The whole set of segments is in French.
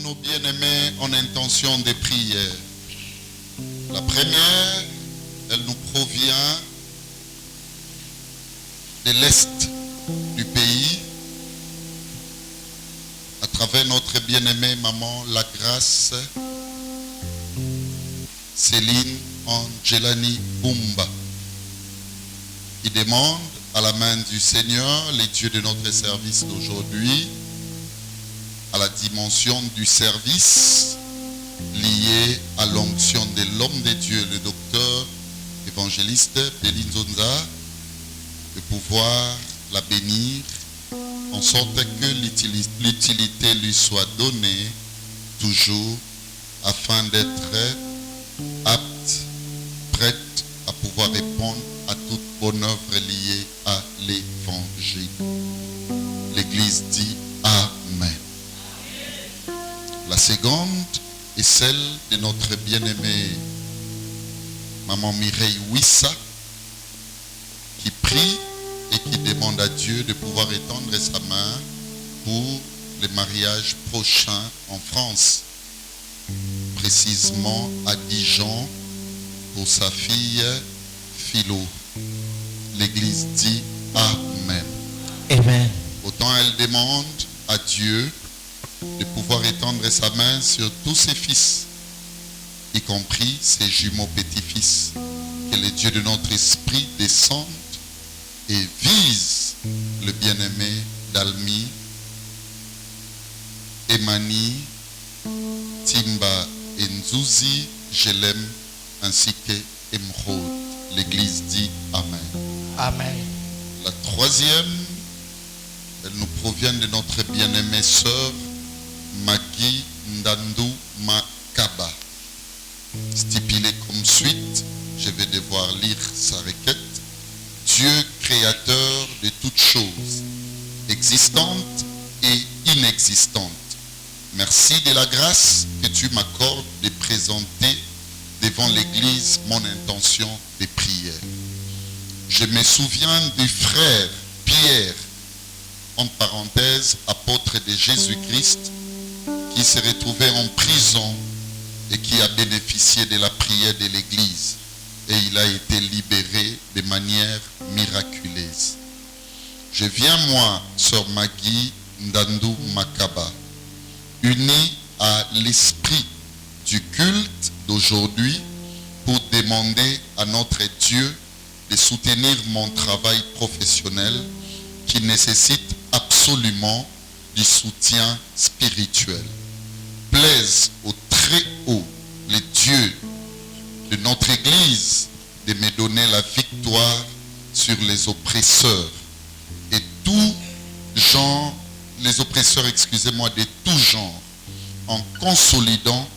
nos bien-aimés en intention de prière. La première, elle nous provient de l'Est du pays, à travers notre bien-aimée maman La Grâce, Céline Angelani Bumba, qui demande à la main du Seigneur, les dieux de notre service d'aujourd'hui, à la dimension du service lié à l'onction de l'homme de Dieu, le docteur évangéliste Béline Zonza, de pouvoir la bénir en sorte que l'utilité lui soit donnée toujours afin d'être apte, prête à pouvoir répondre à toute bonne œuvre liée à l'évangile. L'Église dit Amen. La seconde est celle de notre bien-aimée maman Mireille Wissa, qui prie et qui demande à Dieu de pouvoir étendre sa main pour le mariage prochain en France, précisément à Dijon, pour sa fille Philo. L'Église dit Amen. Amen. Autant elle demande à Dieu de pouvoir étendre sa main sur tous ses fils, y compris ses jumeaux petits-fils, que les dieux de notre esprit descendent et visent le bien-aimé d'Almi, Emani, Timba et Nzouzi, Jelem, ainsi que Emrod. L'Église dit Amen. Amen. La troisième, elle nous provient de notre bien-aimée sœur Magui Ndandou Makaba. Stipulé comme suite, je vais devoir lire sa requête. Dieu créateur de toutes choses, existantes et inexistantes, merci de la grâce que tu m'accordes de présenter devant l'Église mon intention de prière. Je me souviens du frère Pierre, entre parenthèses, apôtre de Jésus-Christ, qui s'est retrouvé en prison et qui a bénéficié de la prière de l'Église. Et il a été libéré de manière miraculeuse. Je viens, moi, sœur Magui Ndandou Makaba, unie à l'esprit du culte d'aujourd'hui pour demander à notre Dieu de soutenir mon travail professionnel qui nécessite absolument du soutien spirituel. Plaise au très haut, les dieux de notre Église, de me donner la victoire sur les oppresseurs et tout genre, les oppresseurs, excusez-moi, de tout genre, en consolidant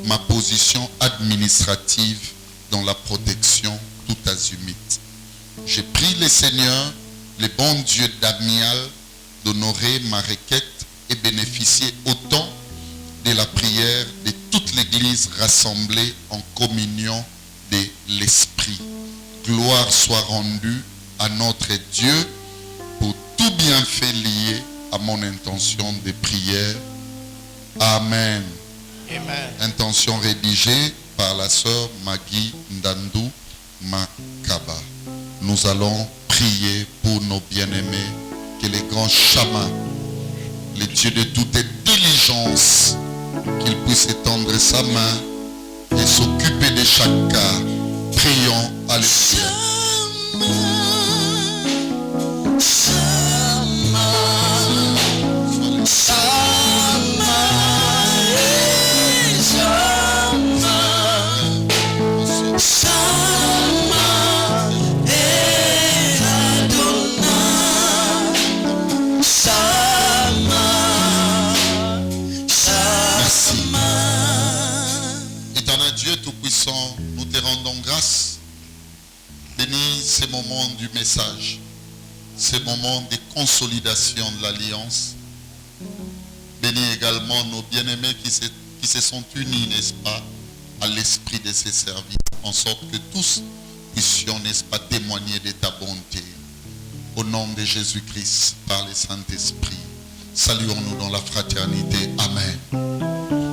ma position administrative dans la protection tout azimut. Je prie le Seigneur, le bon Dieu d'Amial, d'honorer ma requête et bénéficier autant de la prière de toute l'Église rassemblée en communion de l'Esprit. Gloire soit rendue à notre Dieu pour tout bienfait lié à mon intention de prière. Amen. Amen. Intention rédigée par la sœur Magui Ndandou Makaba. Nous allons prier pour nos bien-aimés, que les grands chamans, les dieux de toute diligence, qu'il puisse étendre sa main et s'occuper de chaque cas. Prions. Alléluia. Nous te rendons grâce. Bénis ces moments du message, ces moments de consolidation de l'alliance. Bénis également nos bien-aimés qui se sont unis, n'est-ce pas, à l'esprit de ces services, en sorte que tous puissions, n'est-ce pas, témoigner de ta bonté. Au nom de Jésus-Christ, par le Saint-Esprit, saluons-nous dans la fraternité. Amen.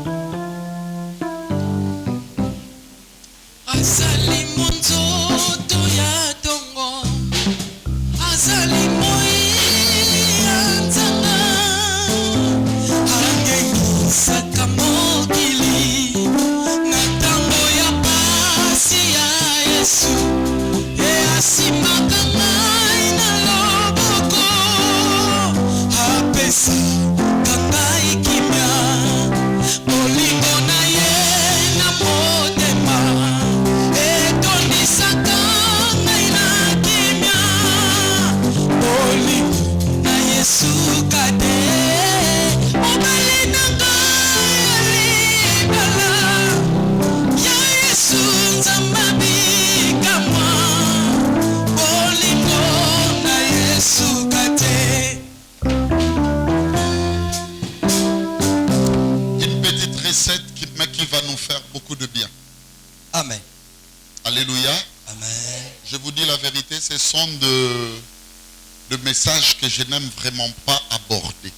vérité, ce sont de messages que je n'aime vraiment pas aborder.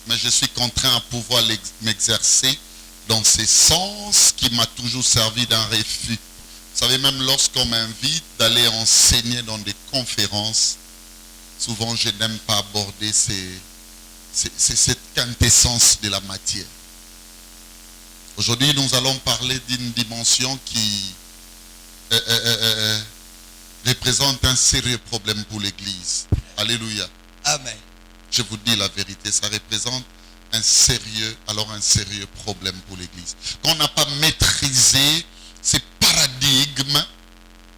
Mais je suis contraint à pouvoir m'exercer dans ce sens qui m'a toujours servi d'un refus. Vous savez, même lorsqu'on m'invite d'aller enseigner dans des conférences, souvent je n'aime pas aborder cette quintessence de la matière. Aujourd'hui, nous allons parler d'une dimension qui représente un sérieux problème pour l'Église. Alléluia. Amen. Je vous dis la vérité, ça représente un sérieux problème pour l'Église. Quand on n'a pas maîtrisé ces paradigmes,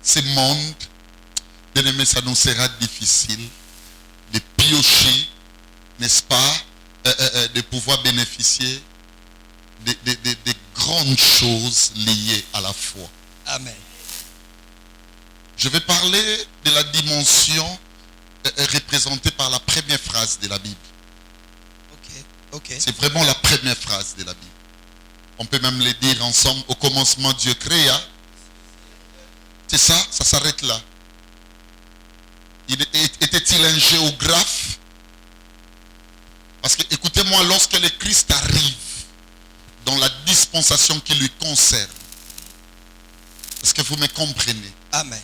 ces mondes, bien aimé, ça nous sera difficile de piocher, n'est-ce pas, de pouvoir bénéficier des grandes choses liées à la foi. Amen. Je vais parler de la dimension représentée par la première phrase de la Bible. Ok. C'est vraiment la première phrase de la Bible. On peut même le dire ensemble. Au commencement, Dieu créa. C'est ça, ça s'arrête là. Était-il un géographe? Parce que, écoutez-moi, lorsque le Christ arrive dans la dispensation qui lui concerne, est-ce que vous me comprenez? Amen.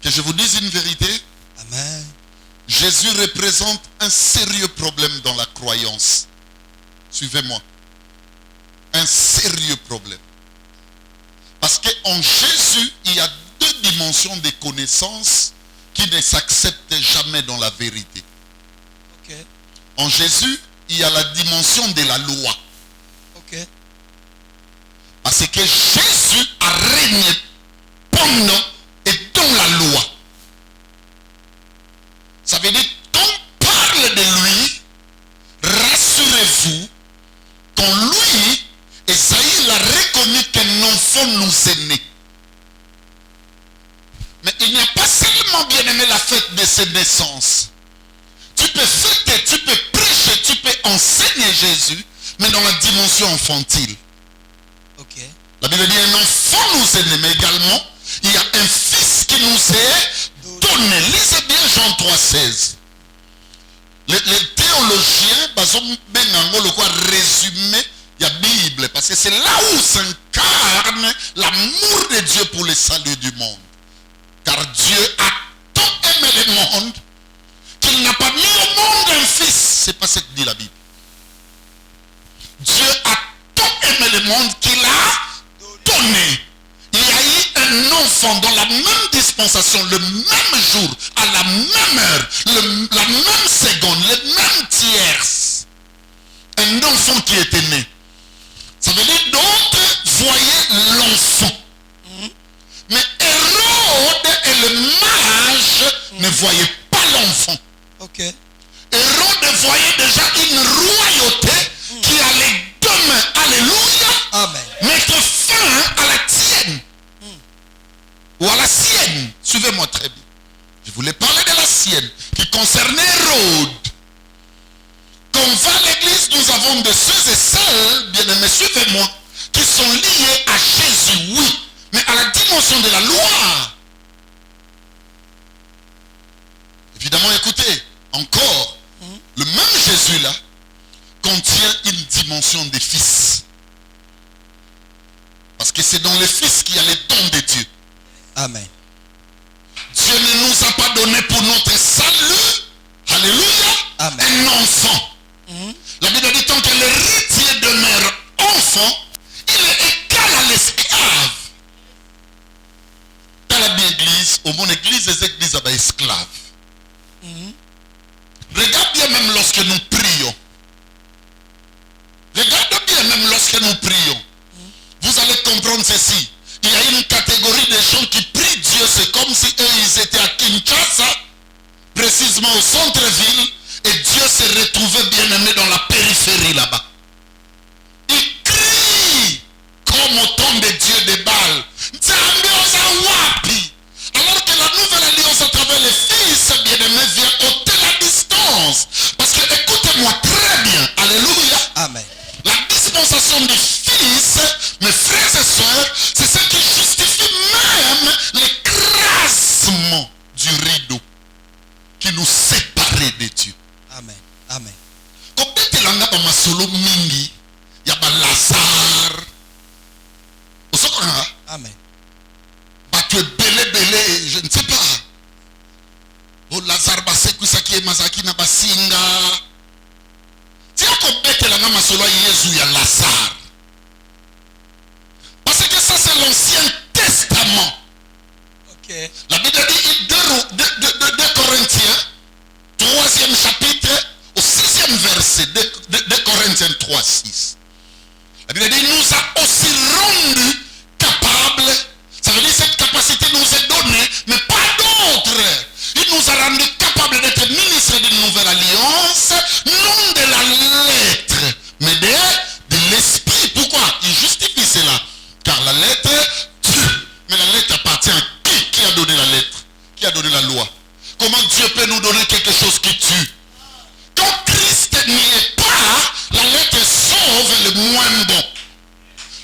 Que je vous dise une vérité? Amen. Jésus représente un sérieux problème dans la croyance. Suivez-moi. Un sérieux problème. Parce qu'en Jésus, il y a deux dimensions de connaissances qui ne s'acceptent jamais dans la vérité. Ok. En Jésus, il y a la dimension de la loi. Ok. Parce que Jésus a régné pendant et dans la loi. Ça veut dire, quand on parle de lui, rassurez-vous, qu'en lui, Esaïe l'a reconnu qu'un enfant nous est né. Mais il n'y a pas seulement, bien aimé, la fête de ses naissances. Tu peux fêter, tu peux prêcher, tu peux enseigner Jésus, mais dans la dimension infantile. Ok. La Bible dit un enfant nous est né, mais également, il y a un fils qui nous est donné. Lisez bien Jean 3,16. Les théologiens, résumé la Bible, parce que c'est là où s'incarne l'amour de Dieu pour le salut du monde. Car Dieu a tant aimé le monde qu'il n'a pas mis au monde un fils. C'est pas ce que dit la Bible. Dieu a tant aimé le monde qu'il a donné. Il y a eu un enfant dans la même dispensation, le même jour, à la même heure, la même seconde, le même tierce. Un enfant qui était né. Ça veut dire d'autres voyaient l'enfant. Mais Hérode et le mage ne voyaient pas l'enfant. Ok. Hérode voyait déjà une royauté qui allait demain, alléluia, Amen. mettre fin à la tienne. Ou à la sienne. Suivez-moi très bien. Je voulais parler de la sienne qui concernait Hérode. Quand on va à l'église, nous avons de ceux et celles, bien aimés, suivez-moi, qui sont liés à Jésus, oui, mais à la dimension de la loi. Évidemment, écoutez, encore, le même Jésus-là contient une dimension des fils. Parce que c'est dans les fils qu'il y a les dons de Dieu. Amen. Dieu ne nous a pas donné pour notre salut, alléluia, Amen. un enfant. La Bible dit tant que l'héritier demeure enfant, il est égal à l'esclave. Dans la Bible, au monde église, les églises avaient esclaves. Regarde bien même lorsque nous prions. Regarde bien même lorsque nous prions. Vous allez comprendre ceci. Il y a une catégorie de gens qui prient Dieu. C'est comme si eux, ils étaient à Kinshasa, précisément au centre-ville, et Dieu s'est retrouvé bien aimé dans la périphérie là-bas. Ils crient comme au temps de Dieu de Baal. Alors que la nouvelle alliance à travers les fils bien-aimés vient ôter la distance. Parce que écoutez-moi très bien. Alléluia. Amen. La dispensation du Fils, mes frères et sœurs, c'est ce qui justifie même les ba masolo mingi ya ba Lazare. Osokanga. Amen. Bato belé, je ne sais pas. O Lazare basekusaki mazaki na basinga. Tia ko betela na masolo ya Yesu ya Lazare. Parce que ça c'est l'Ancien Testament. Ok. La Bible dit 2 Corinthiens, 3e chapitre, au 6e verset, 2 Corinthiens 3, 6. La Bible dit, il nous a aussi rendus capables, ça veut dire cette capacité nous est donnée, mais pas d'autre. Il nous a rendus capables d'être ministres d'une nouvelle alliance, non de la lettre, mais de l'esprit. Pourquoi? Il justifie cela. Car la lettre tue, mais la lettre appartient à qui a donné la lettre? Qui a donné la loi? Comment Dieu peut nous donner quelque chose qui tue? Quand Christ n'y est pas, la lettre sauve le moins bon.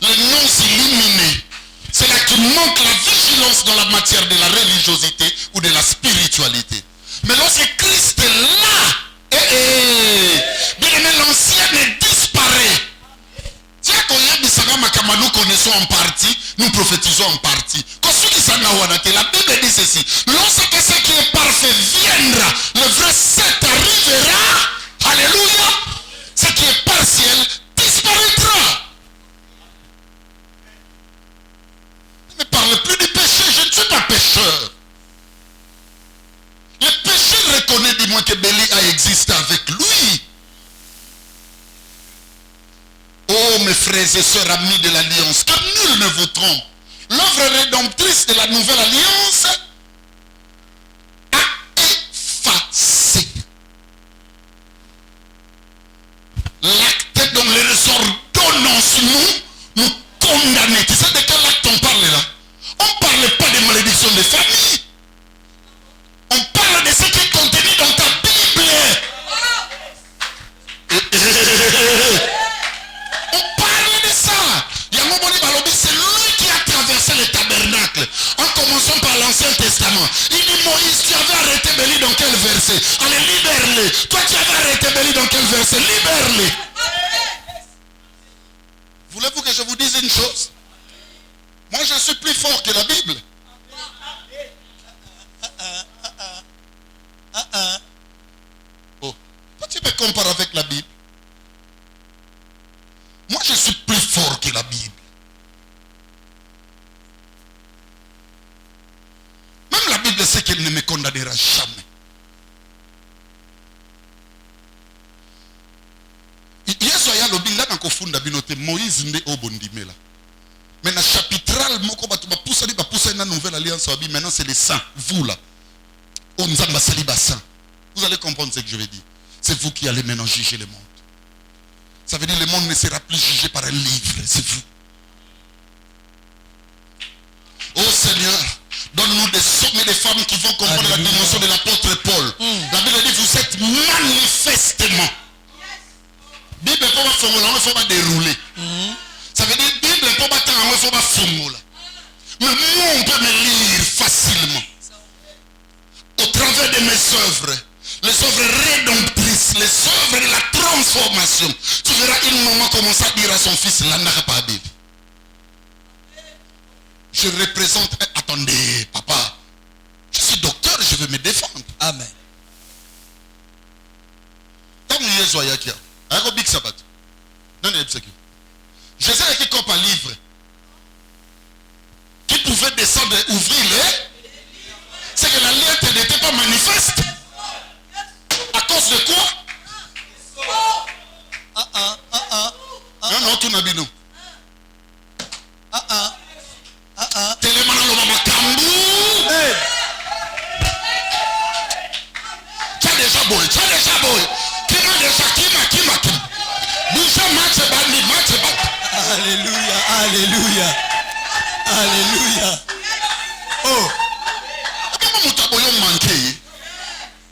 Les non illuminés. C'est là qu'il manque la vigilance dans la matière de la religiosité ou de la spiritualité. Mais lorsque Christ est là, bien aimé, l'ancien disparaît. Nous connaissons en partie, nous prophétisons en partie. La Bible dit ceci: lorsque ce qui est parfait viendra, le vrai set arrivera. Alléluia. Ce qui est partiel disparaîtra. Ne me parle plus du péché, je ne suis pas pécheur. Le péché reconnaît du moins que Béli a existé avec lui. Oh mes frères et sœurs amis de l'Alliance, que nul ne vous trompe. L'œuvre rédemptrice de la nouvelle alliance a effacé l'acte dont les ordonnances nous condamnent. Tu sais de quel acte on parle là? On ne parle pas de malédiction de famille. On parle de ce qui est contenu dans ta Bible. On parle de ça. C'est lui qui a traversé le tabernacle. En commençant par l'Ancien Testament. Il dit: Moïse, tu avais arrêté Béli dans quel verset? Allez, libère-les. Toi, tu avais arrêté Béli dans quel verset? Libère-les. Voulez-vous que je vous dise une chose? Moi, je suis plus fort que la Bible. Oh, toi, tu me compares avec la Bible. Moi, je suis plus fort que la Bible. Même la Bible sait qu'elle ne me condamnera jamais. Moïse nde obondimela. Mais dans chapitral moko batu ba poussa une nouvelle alliance maintenant c'est les saints, vous là. Onzamba saliba saint. Vous allez comprendre ce que je vais dire. C'est vous qui allez maintenant juger le monde. Ça veut dire que le monde ne sera plus jugé par un livre, c'est vous. Oh Seigneur, donne-nous des hommes et des femmes qui vont comprendre la dimension de l'apôtre Paul. La Bible dit, vous êtes manifestement. Bible pour ma formule, il faut pas dérouler. Ça veut dire, Bible pour ma temps, il faut pas formule. Mais moi, on peut me lire facilement. Au travers de mes œuvres. Les œuvres rédemptrices, les œuvres de la transformation. Tu verras une maman commencer à dire à son fils, là n'a pas Bible. Je représente, attendez, papa, je suis docteur, je veux me défendre. Amen. Tant que Jésus a dit, un big sabbat. Jésus a écrit comme un livre qui pouvait descendre et ouvrir les. C'est que la lettre n'était pas manifeste. À cause de quoi? Non, tout n'a pas. Alléluia, alléluia, alléluia. Oh,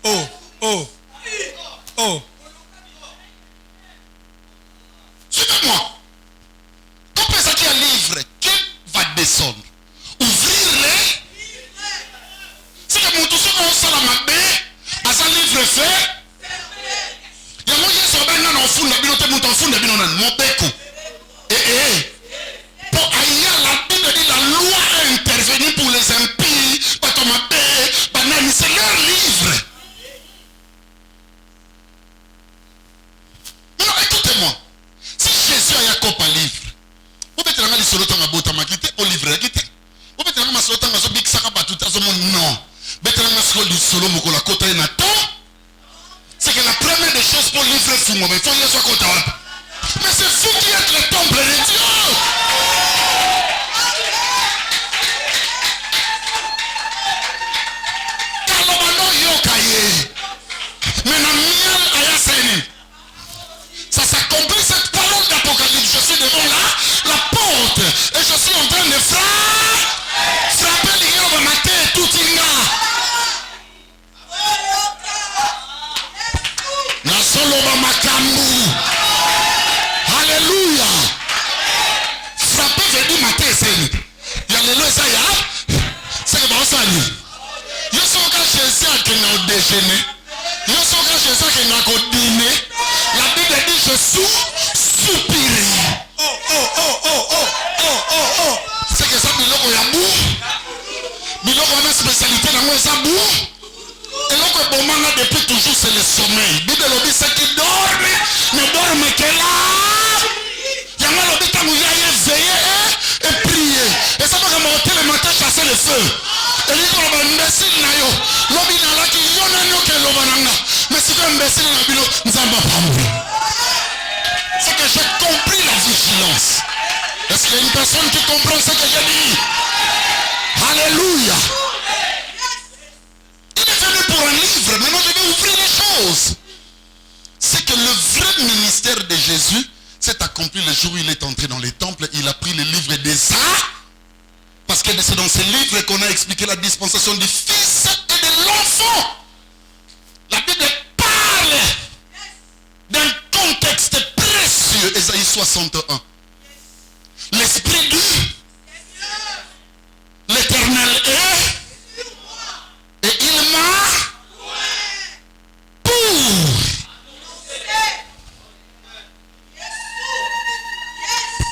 oh, oh, oh. Suivez-moi. Quand pensez qu'il y a un livre qui va descendre, ouvrir-les. C'est que mon tout ce qu'on sait la mabe, à ce livre fait. Il y a moi qui suis dans le fond, la bibliothèque, pour livrer quitter ou peut-être ma sota ngazo big saka ba tout azo non peut-être ma solo solo moko la kota na temps c'est que la première des choses pour livrer fou moi mais faut y soit kota mais c'est vous qui êtes le temple de Dieu. Ça s'accomplit cette parole d'Apocalypse. Je suis devant la porte et je suis en train de frapper les gens de ma tête tout inga. Na solo ba makambu. Alléluia. Frapper veut dire ma tête c'est. Il y a les lois ça ya. C'est bon ça ni. Yo sont quand chez ça que nous déjeuner. Yo sont quand chez ça que nous dîner. La Bible dit je soupiré. C'est que ça biloko ya bou. Biloko na spécialité dans moi ça bou. Et là que bon manga depuis toujours c'est le sommeil. Bible dit c'est qui dorme ne dorme que là. Yanga lobi tangu ya veiller et prier. Et ça va remonter le matin chasser le feu. Et lui quand on imbécile na yo, lobi na la ki yo na yo ke loba nanga. Mais si tu es imbécile na bilo nzamba pambu. C'est que j'ai compris la vigilance. Est-ce qu'il y a une personne qui comprend ce que j'ai dit? Alléluia. Il est venu pour un livre. Maintenant je vais ouvrir les choses. C'est que le vrai ministère de Jésus s'est accompli le jour où il est entré dans les temples. Il a pris le livre des arts. Parce que c'est dans ce livre qu'on a expliqué la dispensation du Fils et de l'enfant. La Bible parle d'un contexte précieux. Ésaïe 61. L'Esprit dit, l'Éternel est, et il m'a pour.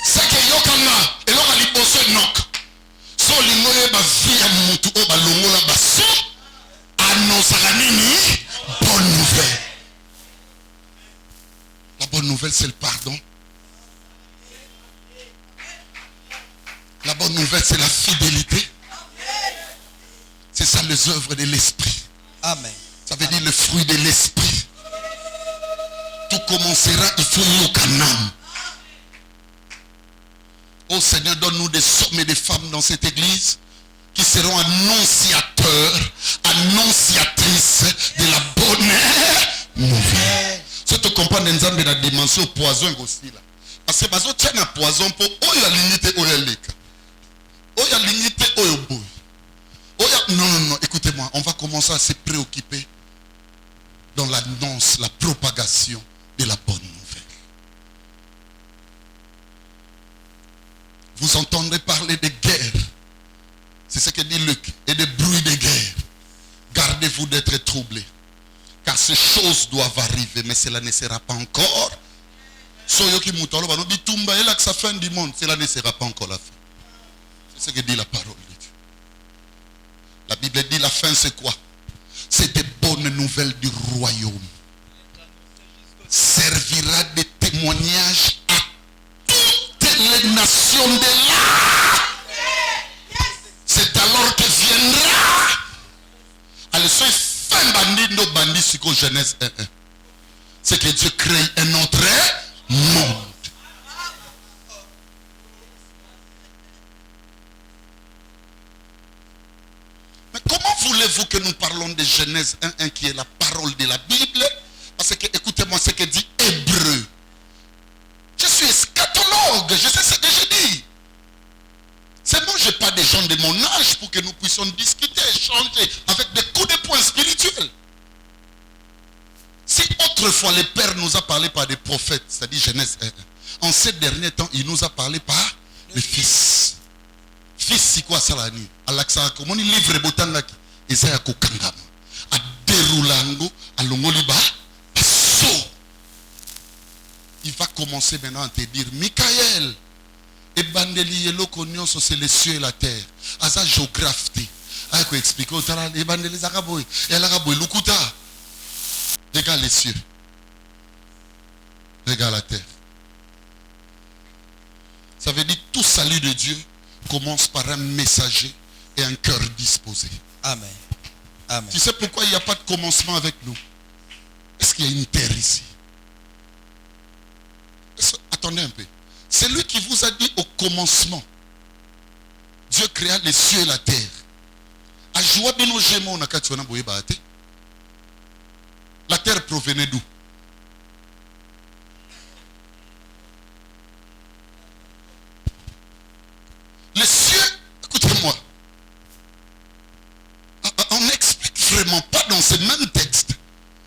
C'est que Yokana, et l'on a liboso nok. So lingoye ba via mutu o ba longola ba so annonçera nini bonne nouvelle. La bonne nouvelle c'est le pardon. La bonne nouvelle c'est la fidélité. C'est ça les œuvres de l'esprit. Amen. Ça veut dire le fruit de l'esprit. Tout commencera, il faut yokanam. Oh Seigneur, donne-nous des hommes et des femmes dans cette église qui seront annonciateurs, annonciatrices de la bonne nouvelle. Si tu comprends la dimension poison aussi là. Parce que bazo tient un poison pour oya limité oya leka. Oya limité oya boy. Oya non, écoutez-moi, on va commencer à se préoccuper dans l'annonce, la propagation de la bonne nouvelle. Vous entendrez parler de guerre. C'est ce que dit Luc. Et de bruit de guerre. Gardez-vous d'être troublés. Car ces choses doivent arriver. Mais cela ne sera pas encore. Soyoki Moutalo, et là que sa fin du monde. Cela ne sera pas encore la fin. C'est ce que dit la parole de Dieu. La Bible dit la fin c'est quoi? C'est des bonnes nouvelles du royaume. Servira de témoignage à les nations de là. C'est alors que viendra. Allez, soyez fin bandit, nos bandits, c'est qu'au Genèse 1.1. C'est que Dieu crée un autre monde. Mais comment voulez-vous que nous parlons de Genèse 1.1 qui est la parole de la Bible? Parce que écoutez-moi ce que dit Hébreu. Je suis eschatologue, je sais ce que je dis. C'est bon, je n'ai pas des gens de mon âge pour que nous puissions discuter, échanger avec des coups de poing spirituels. Si autrefois le Père nous a parlé par des prophètes, c'est-à-dire Genèse 1, en ces derniers temps, il nous a parlé par le Fils. Fils, c'est quoi ça la nuit? Alaksa, comment il livre Botangaki? Isaiah Kokangama. A déroulango, à l'ongoliba, so. Il va commencer maintenant à te dire, Michael, et bandeli yelo konyon c'est les cieux et la terre. Asa géographe. Ah, quoi expliquer au talent, et bandeli zakaboy, et l'araboy, lukuta. Regarde les cieux. Regarde la terre. Ça veut dire tout salut de Dieu commence par un messager et un cœur disposé. Amen. Amen. Tu sais pourquoi il n'y a pas de commencement avec nous? Est-ce qu'il y a une terre ici? Attendez un peu. C'est lui qui vous a dit au commencement, Dieu créa les cieux et la terre. La terre provenait d'où? Les cieux, écoutez-moi, on n'explique vraiment pas dans ce même texte.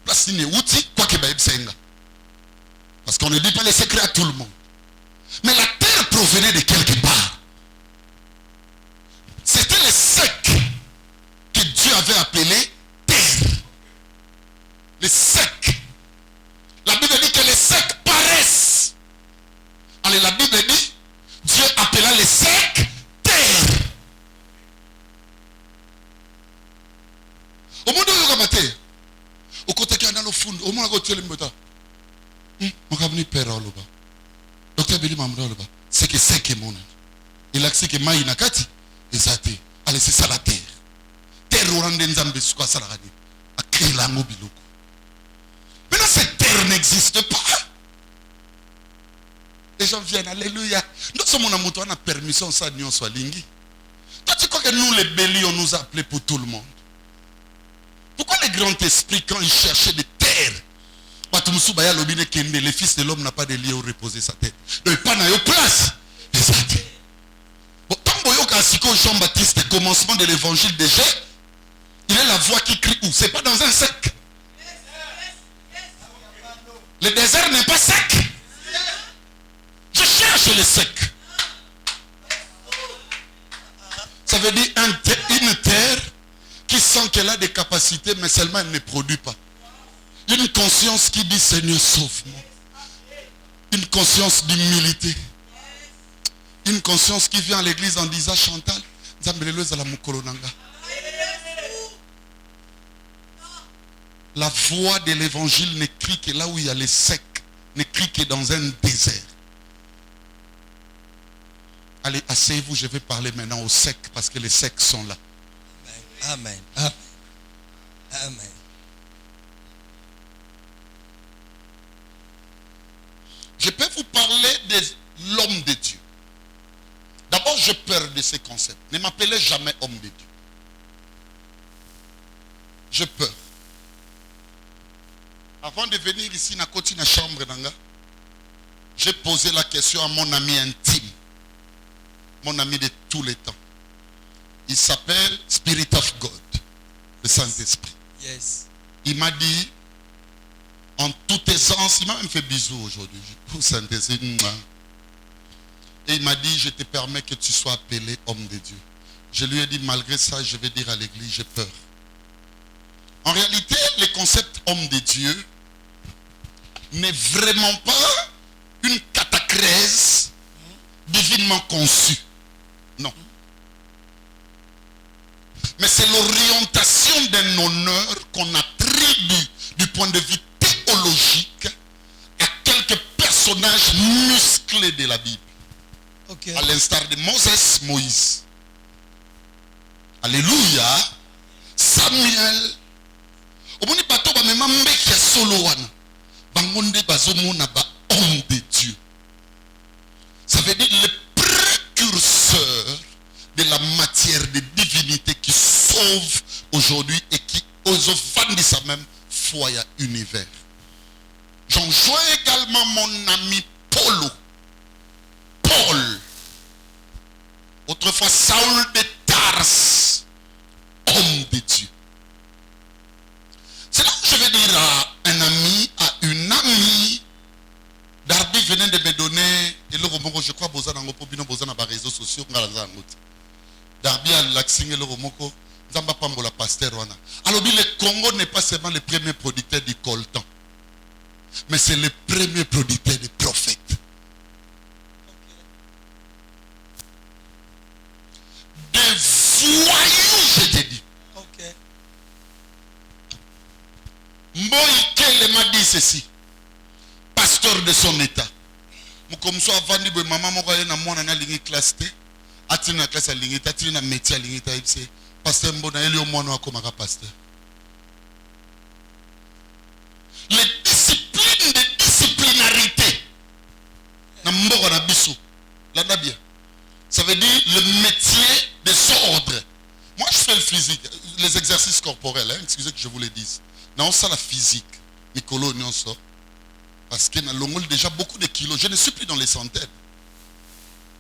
Parce qu'on ne dit pas les secrets à tout le monde. Mais la terre provenait de quelque part. C'était les secs que Dieu avait appelés terre. Les secs. La Bible dit que les secs paraissent. Allez, la Bible dit, Dieu appela les secs terre. Au monde où il y a maté, au côté qui est dans le fond, au monde où il y a le mbota. Docteur Beli Mamdo, c'est que c'est que mon. Il a dit que Maï Nakati, exactement. Allez, c'est ça la terre. Terre au rang d'Enzambe, c'est quoi ça la radio? A créé la mobiloko. Maintenant, cette terre n'existe pas. Les gens viennent, alléluia. Nous sommes en amour, on a permission, ça, nous soit lingi. Toi, tu crois que nous, les bélis, on nous a appelés pour tout le monde? Pourquoi les grands esprits, quand ils cherchaient des terres, le fils de l'homme n'a pas de lieu où reposer sa tête. Donc, il n'y a pas de place. Jean-Baptiste, commencement de l'évangile déjà, il est la voix qui crie où? C'est pas dans un sec. Le désert n'est pas sec. Je cherche le sec. Ça veut dire une terre qui sent qu'elle a des capacités, mais seulement elle ne produit pas. Une conscience qui dit Seigneur sauve-moi. Une conscience d'humilité. Une conscience qui vient à l'église en disant Chantal, la voix de l'évangile ne crie que là où il y a les secs, ne crie que dans un désert. Allez, asseyez-vous, je vais parler maintenant aux secs parce que les secs sont là. Amen. Amen. Amen. Je peux vous parler de l'homme de Dieu. D'abord, j'ai peur de ces concepts. Ne m'appelez jamais homme de Dieu. J'ai peur. Avant de venir ici, na côté na chambre nanga, j'ai posé la question à mon ami intime, mon ami de tous les temps. Il s'appelle Spirit of God, le Saint-Esprit. Yes. Il m'a dit, en toute aisance, il m'a même fait bisous aujourd'hui. Et il m'a dit, je te permets que tu sois appelé homme de Dieu. Je lui ai dit, malgré ça, je vais dire à l'église, j'ai peur. En réalité, le concept homme de Dieu n'est vraiment pas une catacrèse divinement conçue. Non. Mais c'est l'orientation d'un honneur qu'on attribue du point de vue théologique à quelques personnages musclés de la Bible. Okay. À l'instar de Moïse. Alléluia. Samuel. Homme de Dieu. Ça veut dire le précurseur de la matière de divinité qui sauve aujourd'hui et qui offre sa même foi à l'univers. J'enjoins également mon ami Paul. Autrefois Saul de Tars, homme de Dieu. C'est là que je vais dire à un ami, à une amie. Darby venait de me donner, et le romoko, je crois, Bozana Ngopobino, Bozana par réseaux sociaux, Darby a l'accent et le romoko, Zamba Pambola Pasteur Wana. Alors, le Congo n'est pas seulement le premier producteur du coltan, mais c'est le premier producteur des prophètes. Voyons, je te dis. Ok. Moïse m'a dit ceci. Pasteur de son état. Comme ça, avant de maman m'a dit na moi na lingi classe. atina classe alingi atina métier alingi ta ipse pasteur mbona eli omwana akomaka pasteur. Les disciplines de disciplinarité na mboka na biso là bien. Ça veut dire le métier des ordres. Moi je fais le physique, les exercices corporels, hein, excusez que je vous le dise. Non, ça la physique. Nicolo n'y en sort. Parce que na longol déjà beaucoup de kilos. Je ne suis plus dans les centaines.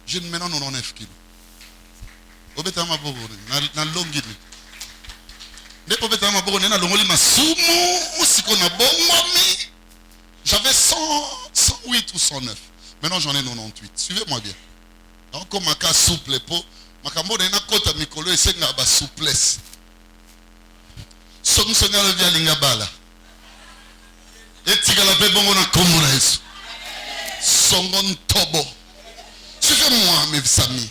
J'ai maintenant 99 kilos. Obeta ma bobo na longini. Depuis obeta ma bobo na longoli masumu siko na bongomi. J'avais 108 ou 109. Maintenant j'en ai 98. Suivez-moi bien. Donc comme ma cas souple po, ma kambo na kota mikolo esenga ba souplesse. Somme sonna le via lingabala. Etikala pe bongo na kombo na Yesu. Songon tobo. Suivez-moi mes amis.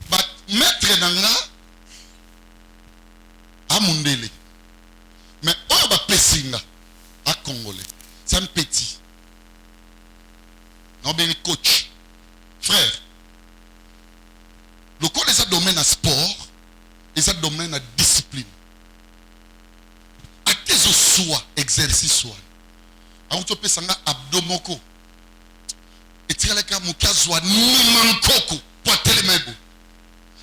But maître nanga a mundele. Mais oyo ba pesinga a congolais. C'est un petit. Non bien coach. Frère. Le corps les a domaine à sport, les a domaine à discipline. À tes soi exercice soit. A utope sanga abdomoko. Et tirale ka mukazwa ni mankoko pour telemebo.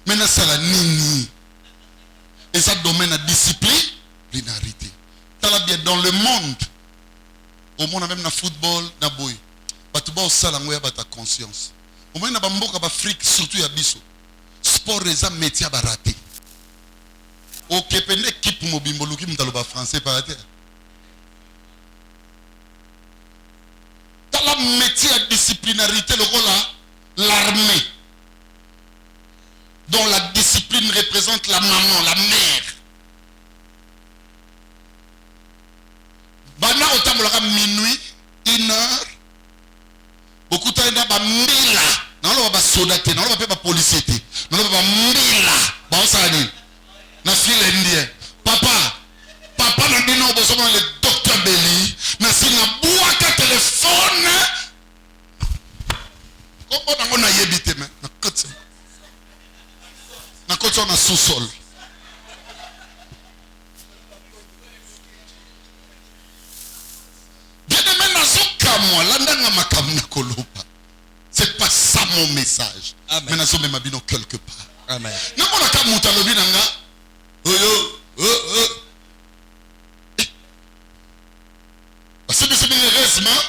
Maintenant ça la nini. Les a domaine à discipline, linarité. T'as bien dans le monde. Au monde même na football, na boy. Batuba au salangoya bata conscience. Au moins na bamboka ba Afrique surtout ya biso. Sport reza métier à raté. Au kepende équipe mobimboluki mtaloba français par terre. Dans la métier à disciplinarité le rôle l'armée dont la discipline représente la maman, la mère. Bana otambolaka minuit, 1 heure. Beaucoup de temps ba mila. Non lo ba soldate, non lo ba policier. Non lo ba mila. Ba osani. Na file indien. Papa na dino bosoma le docteur Belly. Na sina buaka téléphone. Comment on a yébité mais na côté. Na côté on a sous-sol. C'est pas ça mon message. Mais nous sommes même quelque part. Amen. Nous avons c'est heureusement.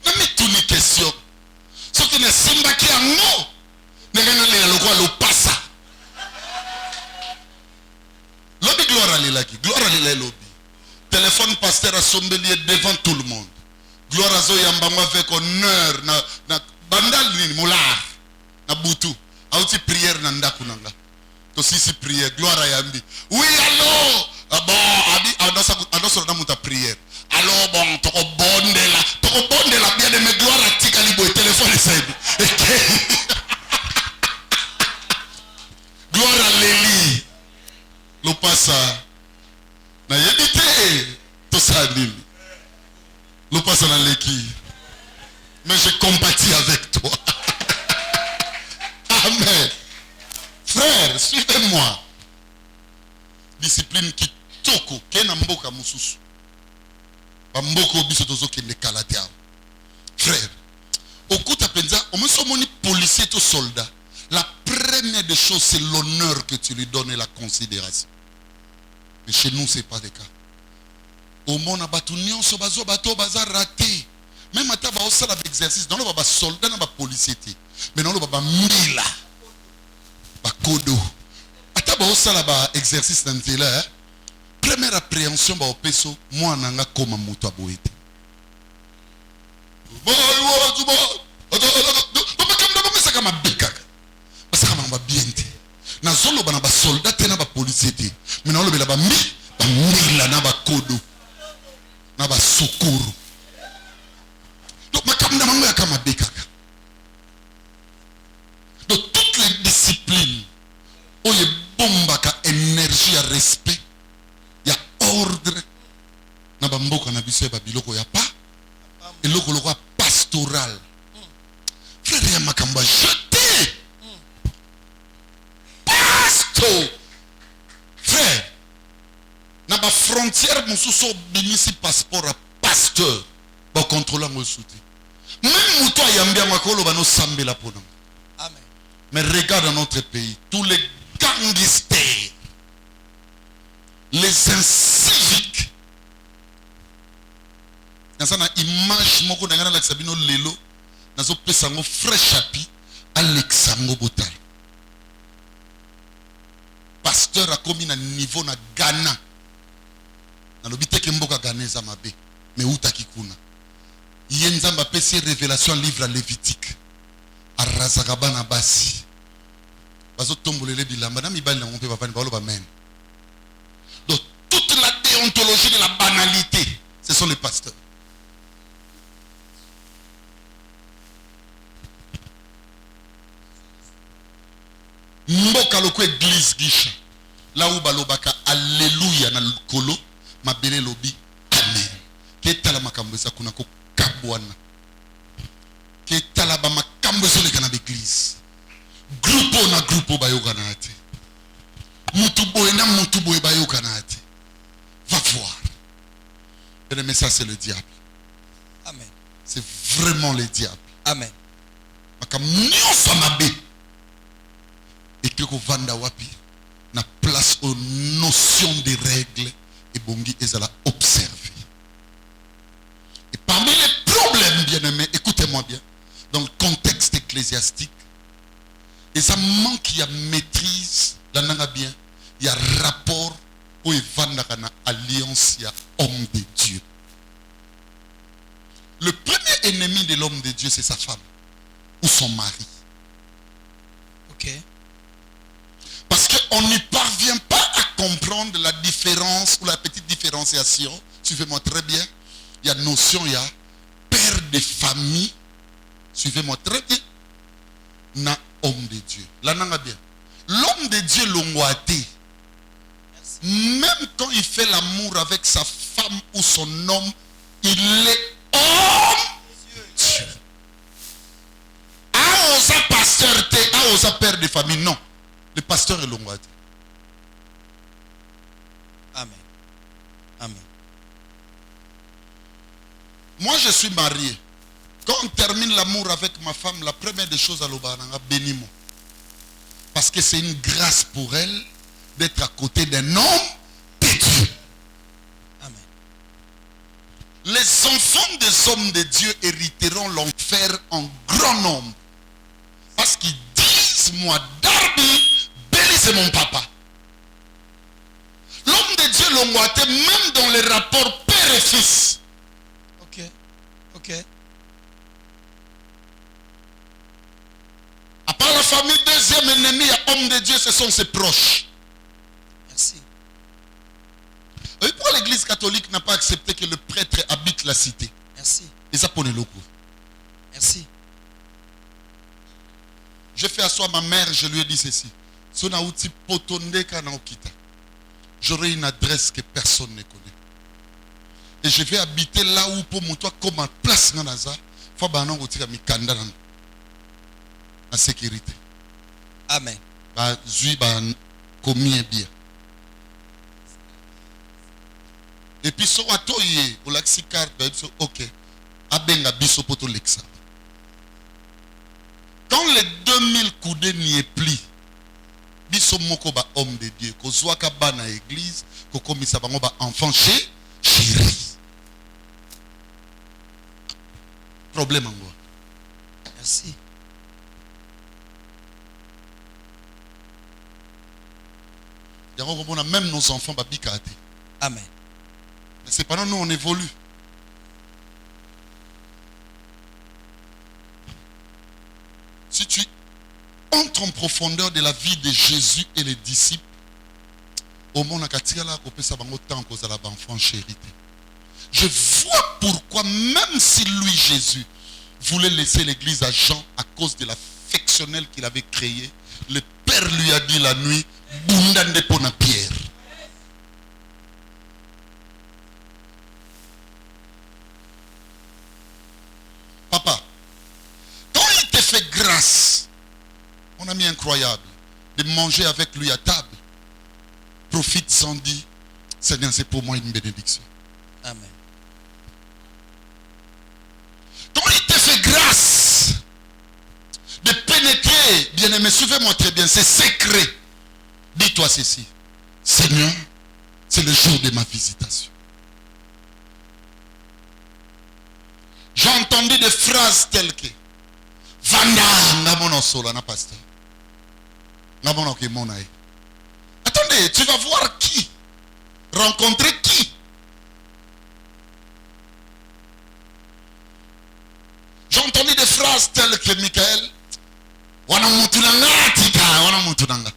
Mais toutes les questions. Ce qui n'est simba qui a mot. N'est rien le roi le passa. Lobby gloire à l'élaki. Gloire à l'élaki. Téléphone pasteur à sombelier devant tout le monde. Gloire à Zoyambama avec honneur. Na bandal ni molar. Na butu. Auti prière nanda kunanga. To sisi prière. Gloire à Yambi. Oui, allô. Bon, adosso na muta prière. Allô, bon, toko bonde la bien de mes gloire à Tikalibo et téléphone et gloire à Lélie. Le passa. Na yébité. Tout ça dit. Le passa dans l'équipe. Mais je compatis avec toi. Amen. Frère, suivez-moi. Discipline qui toko. Kena mboka mususu. Mboko biso tozo kende kalatea. Frère. Au coup t'apenza, au moins somoni policier ou soldat. La première des choses, c'est l'honneur que tu lui donnes et la considération. Mais chez nous, ce n'est pas le cas. Au monde, on se bazar raté. Même à table, on a l'exercice. Dans le baba soldat, on a policier. Mais dans le baba mila. Bakodo. À table, on a exercice dans le là. Première appréhension, au peso, moi, on a comme un mouton à boiter. Na zolo bana ba soldat te na ba policier te mais na lo bela ba mila na ba kodo na ba sukuru donc makamna mango ya kama bekaka donc toutes les disciplines où les bombaka énergie à respect ya ordre na ba mboka na biso ba biloko ya pa et le Frère, na ba frontière mosusu obimisi passeport à pasteur ba contrôler ngo souti. Même muto ayambia makolo bano sambela pona. Amen. Mais regarde dans notre pays, tous les gangsters, les inciviques. Dans une image moko na ngana la sabino lelo, nazo pesango fresh happy Alexango Botal. Pasteur a commis na niveau na Ghana. Na lobite ke mboka Ghanesa mabe, mais utaki kuna. Yenzamba pesi révélation livre Lévitique. Arazagabana basi. Bazo tombolele bilamba na mibali na mpe bavani ba amen. Donc toute la déontologie de la banalité, ce sont les pasteurs. Mboka loko église gisha. Là où balobaka alléluia na kolo mabele lobi amen. Ketala makambo za kuna ko kabwana. Ketala ba makambo zo le kana l'église. Groupe na groupe bayoka na ate. Mutu boye na mutu boye bayoka na ate. Va voir. Mais ça c'est le diable. Amen. C'est vraiment le diable. Amen. Makam nyonso mabe. Et que vanda wapi na place aux notions des règles et bongi ezala observer. Et parmi les problèmes, bien-aimés, écoutez-moi bien, dans le contexte ecclésiastique, et ça manque, il y a maîtrise, là n'a bien, il y a rapport où il vanda kana alliance, il y a homme de Dieu. Le premier ennemi de l'homme de Dieu, c'est sa femme ou son mari. Ok. Parce qu'on n'y parvient pas à comprendre la différence ou la petite différenciation. Suivez-moi très bien. Il y a notion, il y a père de famille. Suivez-moi très bien. Na homme de Dieu. Là, n'a bien. L'homme de Dieu l'ongoité. Même quand il fait l'amour avec sa femme ou son homme, il est homme Dieu. A osa pasteur te, a osa père de famille, non. Le pasteur est l'ongoité. Amen. Amen. Moi, je suis marié. Quand on termine l'amour avec ma femme, la première des choses à l'Obananga, bénis-moi. Parce que c'est une grâce pour elle d'être à côté d'un homme de Dieu. Amen. Les enfants des hommes de Dieu hériteront l'enfer en grand nombre. Parce qu'ils disent, moi, Darby, Béli, c'est mon papa. L'homme de Dieu l'ongoité même dans les rapports père et fils. Ok. Ok. À part la famille, deuxième ennemi à homme de Dieu, ce sont ses proches. Merci. Et pourquoi l'église catholique n'a pas accepté que le prêtre habite la cité? Merci. Et ça pone le coup. Merci. Je fais asseoir ma mère, je lui ai dit ceci. J'aurai une adresse que personne ne connaît. Et je vais habiter là où pour moi, comme en place dans Naza, il faut que mi kanda la sécurité. Amen. Bah, zui bah commis bien. Et puis so atoye, ou l'axi carte, ok. Abenga biso poto lexa. Quand les 2000 coudées n'y est plus, biso moko ba homme de Dieu, ko zwaka ba na église, ko komisa bango ba enfant chéri. Problème en moi. Merci. Même nos enfants ba bikate. Amen. Mais c'est pendant nous on évolue. Si tu entres en profondeur de la vie de Jésus et les disciples, au monde enfant chéri. Je vois pourquoi, même si lui, Jésus, voulait laisser l'église à Jean à cause de l'affectionnel qu'il avait créé, le Père lui a dit la nuit, Bundande pona Pierre. Papa, quand il te fait grâce, mon ami incroyable, de manger avec lui à table. Profite-en, dit, Seigneur, c'est pour moi une bénédiction. Amen. Quand il te fait grâce de pénétrer, bien-aimé, suivez-moi très bien, c'est secret. Dis-toi ceci, Seigneur, c'est le jour de ma visitation. J'ai entendu des phrases telles que Vanda, ngamono sola na pasteur. Ngamono ke monae. Attendez, tu vas voir qui? Rencontrer qui? J'ai entendu des phrases telles que Michael, wana mutunanga tika, wana mutunanga.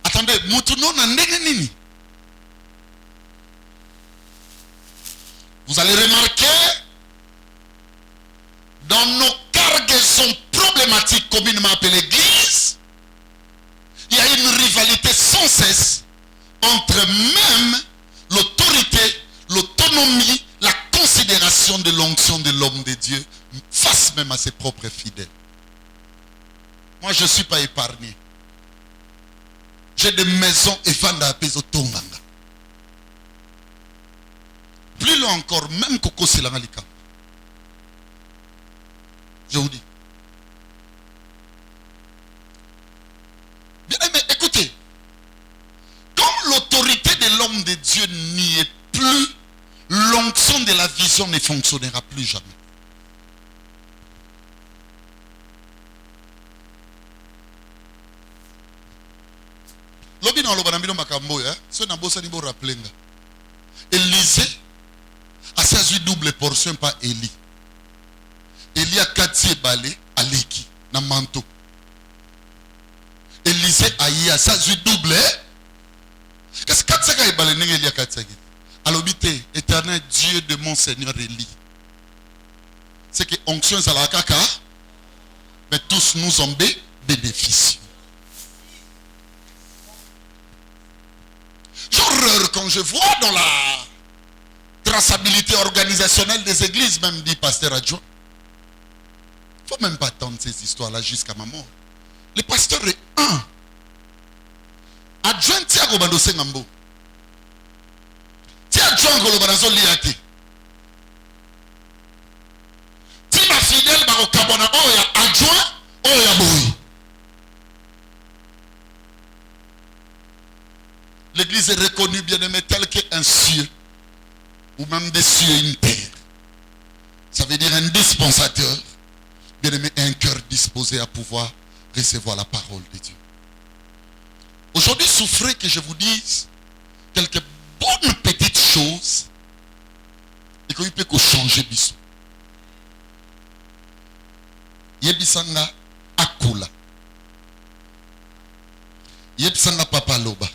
Attendez, mutuno na ndenge nini? Vous allez remarquer, dans nos cargaisons problématiques communément appelées l'église, il y a une rivalité sans cesse entre même l'autorité, l'autonomie, la considération de l'onction de l'homme de Dieu face même à ses propres fidèles. Moi, je ne suis pas épargné. J'ai des maisons et Vanda Peso Tonganga. Plus loin encore, même Coco Selangalika. Je vous dis. Bien aimé, écoutez. Quand l'autorité de l'homme de Dieu n'y est plus, l'onction de la vision ne fonctionnera plus jamais. Lobina lobanambino makambo ya, so na bosa ni bo rappelenga. Élisée a saisi double portion par Élie. Élie a kati balé à l'éki na manteau. Élisée a saisi double. Qu'est-ce que ça a balé nenge Élie a kati? Alors bité, éternel Dieu de mon Seigneur Élie. C'est que onction ça la kaka, mais tous nous en bénéficient. J'horreur quand je vois dans la traçabilité organisationnelle des églises, même dit pasteur adjoint. Il ne faut même pas attendre ces histoires-là jusqu'à ma mort. Le pasteur est un. Adjoint Tiago Bandose Ngambo. Tiago Golobanazol Liate. Tima fidèle Baro Kabona Oya adjoint Oya Boy. L'église est reconnue, bien aimé, tel qu'un cieux, ou même des cieux et une terre. Ça veut dire un dispensateur, bien aimé, un cœur disposé à pouvoir recevoir la parole de Dieu. Aujourd'hui, souffrez que je vous dise quelques bonnes petites choses et qu'il peut changer bisou. Yebisanga akula. Yebisanga papa loba.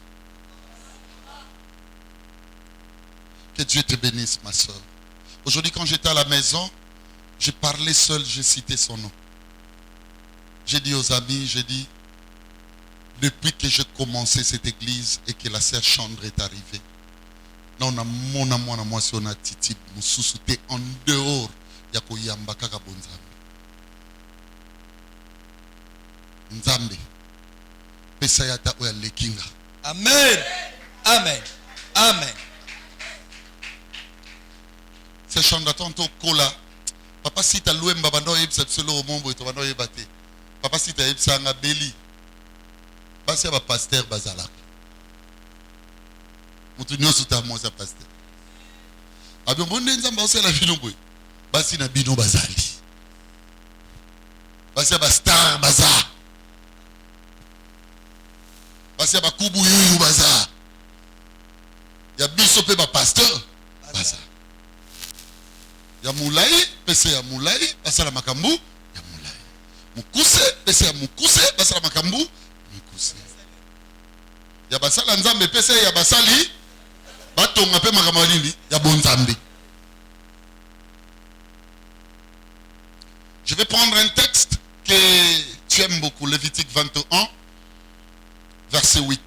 Que Dieu te bénisse, ma soeur. Aujourd'hui, quand j'étais à la maison, je parlais seul, j'ai cité son nom. J'ai dit aux amis, j'ai dit, depuis que j'ai commencé cette église et que la sœur Chandre est arrivée, non, moi, si on a titi, nous sous-souté en dehors, yako yamba kaka bonzambe. Nzambe. Pesayata oya lekinga. Amen. Amen. Amen. C'est Chandra tonto kola. Papa si ta loué mbabando yebsa solo au mombo et to bando yebate. Papa si ta yebsa nga beli. Basi ba pasteur bazala. Mutu nyoso ta mo sa pasteur. Abi monde nzamba osela bino boy. Basi na bino bazali. Basi ba star baza. Basi ba kubu yuyu baza. Ya biso pe ba pasteur baza. Ya moulai, pese ya moulai, basala makambu, ya moulai. Mukuse, pese ya mukuse, basala makambu, mukuse. Ya basala nzambe, pese ya basali, batonga pe makambu nini, ya bonzambe. Je vais prendre un texte que tu aimes beaucoup, Lévitique 21, verset 8.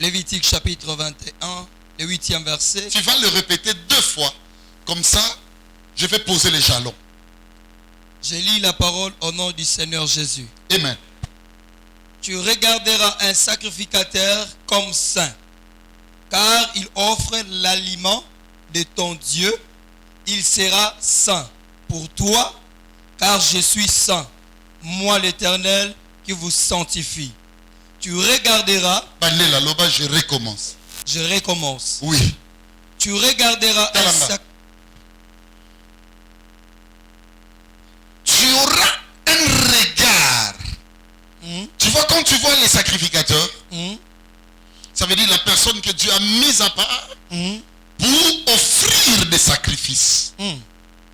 Lévitique chapitre 21, le 8e verset. Tu vas le répéter 2 fois. Comme ça, je vais poser les jalons. Je lis la parole au nom du Seigneur Jésus. Amen. Tu regarderas un sacrificateur comme saint, car il offre l'aliment de ton Dieu. Il sera saint pour toi, car je suis saint, moi l'Éternel qui vous sanctifie. Tu regarderas, Balela loba, je recommence. je recommence. Oui. Tu regarderas un Talanga. sacrificateur. Tu auras un regard. Tu vois, quand tu vois les sacrificateurs, ça veut dire la personne que Dieu a mise à part pour offrir des sacrifices.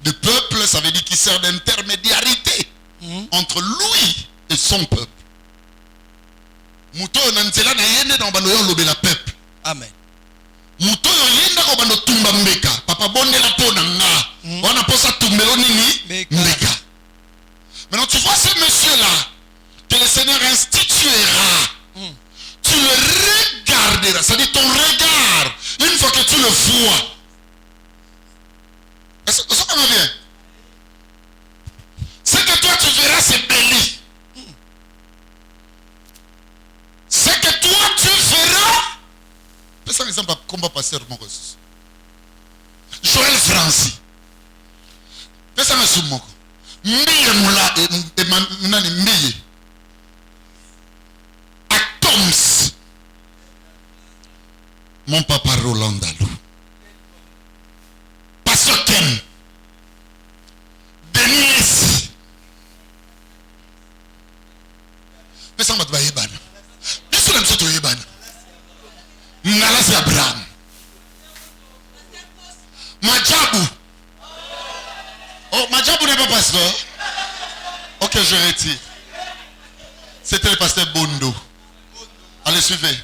Le peuple, ça veut dire qu'il sert d'intermédiarité entre lui et son peuple. Muto nanzela na yende na bando yo lobela peuple. Amen. Muto yo yenda ko bando tumba mbeka. Papa bondela po na nga. Wana posa tumbelo nini? Mbeka. Maintenant tu vois ce monsieur-là que le Seigneur instituera. Tu le regarderas. C'est-à-dire ton regard. Une fois que tu le vois. Est-ce que ça va bien? Ce que toi tu verras, c'est Béli. Ce que toi tu verras. Fais ça exemple combat pasteur mon ressource. Joël Francis. Fais ça sur mon. Mbiye moula et nani mbiye. Atoms. Mon papa Roland Dalou. Pasteur Ken. Denise. Fais ça m'a yebana. Qu'est-ce que tu as yebana? Nala c'est Abraham. Majabu. Oh, Majabu n'est pas pasteur. Ok, je retire. C'était le pasteur Bondo. Allez, suivez.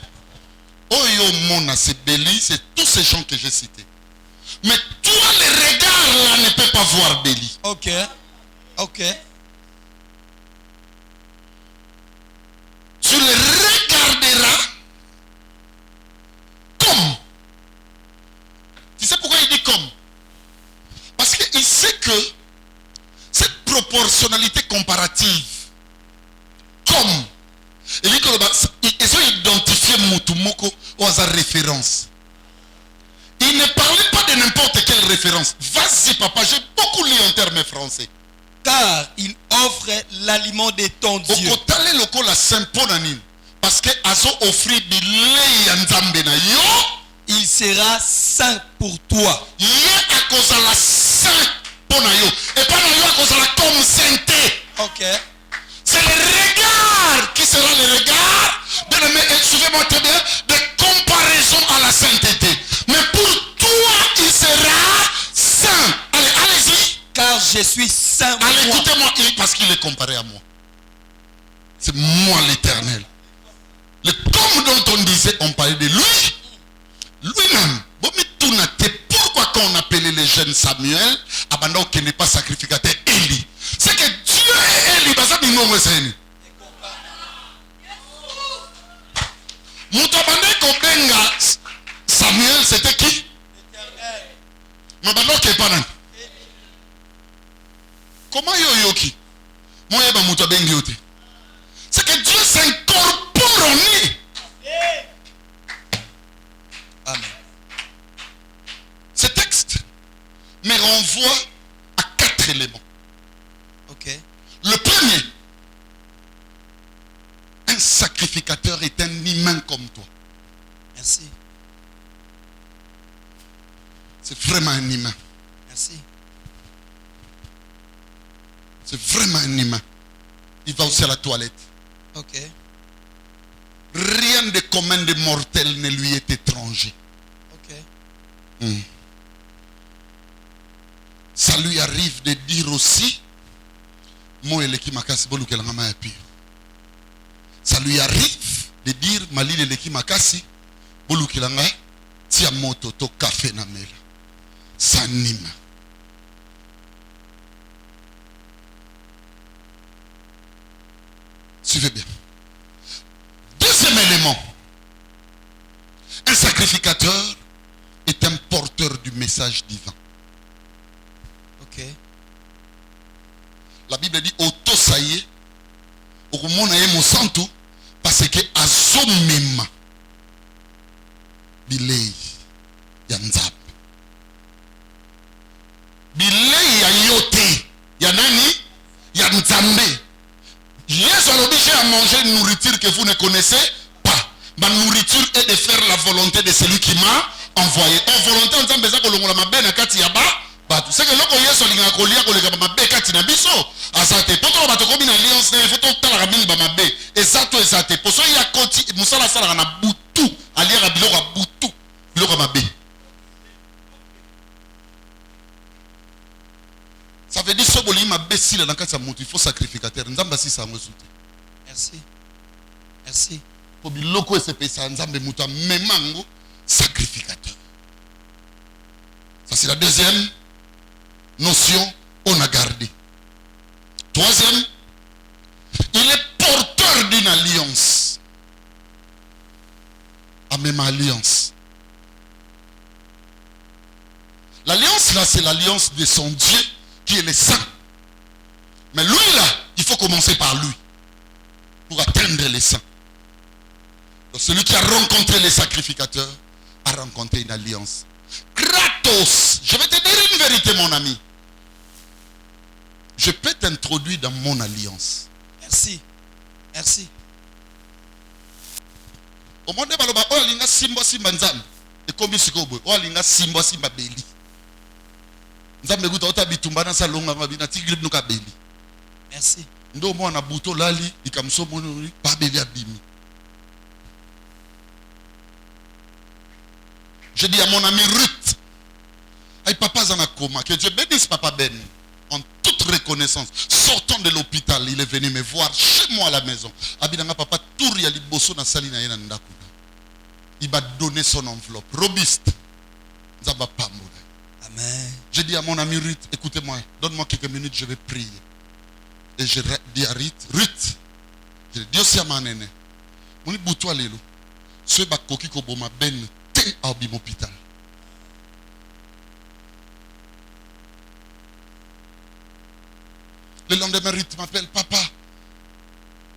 Oyo Mona, c'est Béli, c'est tous ces gens que j'ai cités. Mais toi, le regard là ne peut pas voir Béli. Ok. Ok. Tu le regarderas comme. Tu sais pourquoi il dit comme? Parce qu'il sait que cette proportionnalité comparative, comme, et dit que ils ont identifié Moutoumoko aux références. Il ne parlait pas de n'importe quelle référence. Vas-y papa, j'ai beaucoup lu en termes français. Car il offre l'aliment de ton Dieu. Parce que Azo offrit bilei nzambe na yo, Il sera saint pour toi. yé à cause de la saint pour na yo. Et pas na yo à cause de la comme sainteté. Ok. C'est le regard qui sera le regard de, suivez-moi très bien, de comparaison à la sainteté. Mais pour toi, il sera saint. Allez, allez-y. Car je suis saint. Allez, moi. écoutez-moi, parce qu'il est comparé à moi. C'est moi l'Éternel. Le comme dont on disait, on parlait de lui. Lui-même. Pourquoi quand on appelait les jeunes Samuel, abandon qui n'est pas sacrificateur, Élie? C'est que Dieu et Élie, ça dit non, c'est Moutabane Kobenga, Samuel, c'était qui? Mabano Kepanan. Comment yoyoki? Moi, je Moutabenge yote. C'est que Dieu s'incorpore en lui. Amen. Ce texte me renvoie à 4 éléments. Ok. Le premier, un sacrificateur est un humain comme toi. Merci. C'est vraiment un humain. Merci. C'est vraiment un humain. Il va aussi à la toilette. Ok. Rien de commun de mortel ne lui est étranger. Ok. Ça lui arrive de dire aussi, ça lui arrive de dire, Malile leki makasi, bolukilanga, tia moto to café na mela. Ça anime. Suivez bien. Deuxième élément. Un sacrificateur est un porteur du message divin. Ok. La Bible dit auto saye okumona ye mosantu parce que azomema bilei ya nzambe. Bilei ya yote ya nani? Ya nzambe. Yesu alobishe à manger une nourriture que vous ne connaissez pas. Ma nourriture est de faire la volonté de celui qui m'a envoyé. En volonté en nzambe za kolongola mabe na kati ya batu. C'est que loko Yesu alinga kolia koleka mabe kati na biso. Azate poto bato komi na alliance na foto tala kabini ba mabe. Ezato ezate. Poso ya koti musala sala na butu. Aliera biloko butu. Biloko mabe. Ça veut dire que si ma bécile dans le monde, il faut sacrificateur. Merci. Merci. Pour que loko se passe nzambe muta memango sacrificateur. Ça c'est la deuxième notion on a gardé. Troisième, il est porteur d'une alliance. La même alliance. L'alliance là, c'est l'alliance de son Dieu qui est le saint. Mais lui là, il faut commencer par lui pour atteindre les saints. Donc celui qui a rencontré les sacrificateurs a rencontré une alliance. Kratos, je vais te dire une vérité mon ami. Je peux t'introduire dans mon alliance. Merci. Merci. Au monde baloba o linga simba simba nzambe. Et comme sikobo, o linga simba simba beli. Nzambe kuta ota bitumba na salonga mabina tigrib nuka beli. Merci. Ndo mwana buto lali ikamso monori pa beli abimi. Je dis à mon ami Ruth, ay papa zana coma, que Dieu bénisse papa Ben. En toute reconnaissance, sortant de l'hôpital, il est venu me voir chez moi à la maison. Abidanga papa touri ya liboso na sali na yena ndakuna. Il m'a donné son enveloppe robuste. Nzamba pambo. Amen. Je dis à mon ami Ruth, écoutez-moi, donne-moi quelques minutes, je vais prier. Et je dis à Ruth, je dis aussi à ma néné, mon boutou alelo, ce bakoki ko boma ben ten à l'hôpital. Le lendemain, Ruth m'appelle, papa,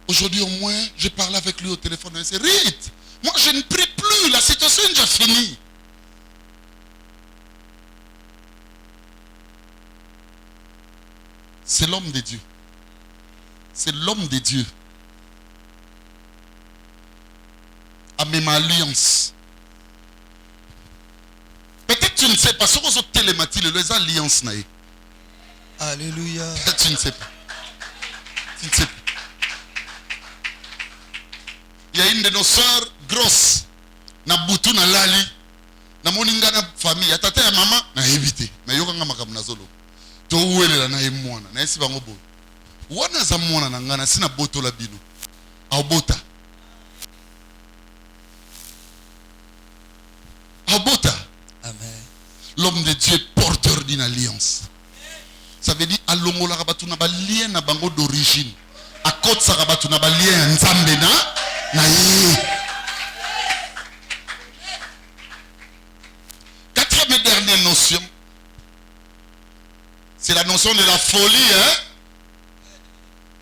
aujourd'hui au moins, je parle avec lui au téléphone. Elle dit, Ruth, moi je ne prie plus, la situation est déjà finie. C'est l'homme de Dieu. C'est l'homme de Dieu. À même alliance. Peut-être tu ne sais pas. Ce que vous télématique, les alliances. Alléluia. Tu ne sais pas. Tu ne sais pas. Il y a une de nos soeurs grosses. Na butu na lali. Na moninga na famille. Ya tata ya maman. Na évité. Na yokanga makam na zolo. To uwelela na emwana. Na esi bango boy. Wana za mwana na ngana sina boto la bino. Aubota. Aubota. Amen. L'homme de Dieu porteur d'une alliance. Ça veut dire alongola rabatu na ba lien na bango d'origine. A côte sa rabatu na ba lien nzambe na ye. Quatrième et dernière notion, c'est la notion de la folie, hein.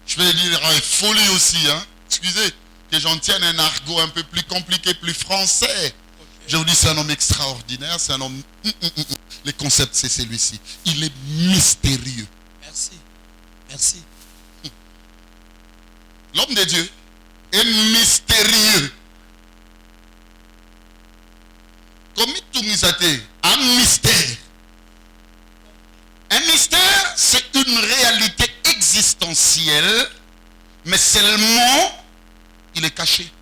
Je vais dire folie aussi, hein. Excusez que j'en tienne un argot un peu plus compliqué, plus français. Je vous dis, c'est un homme extraordinaire, c'est un homme... Le concept, c'est celui-ci. Il est mystérieux. Merci. Merci. L'homme de Dieu est mystérieux. Comme tout misate, un mystère. Un mystère, c'est une réalité existentielle, mais seulement, il est caché.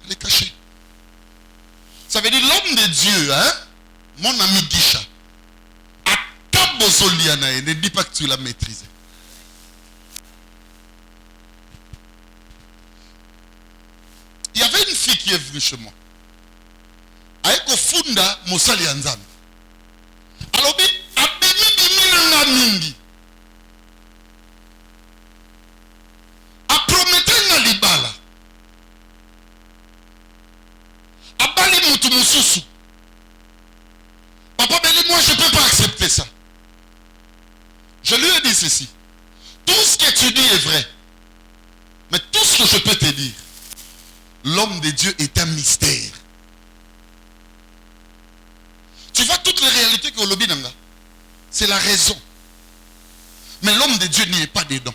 Il est caché. Ça veut dire l'homme de Dieu, hein? Mon ami Guicha, à Tabozoliana, ne dis pas que tu l'as maîtrisé. Il y avait une fille qui est venue chez moi. Aeko funda mosali anzambe. Alobi abimi biminanga mingi. Aprometenga libala. Abali mutu mususu. Papa Béli, moi je ne peux pas accepter ça. Je lui ai dit ceci. tu dis est vrai. Mais tout ce que je peux te dire, l'homme de Dieu est un mystère. Tu vois toutes les réalités que Olobi Nanga, c'est la raison. Mais l'homme de Dieu n'y est pas dedans.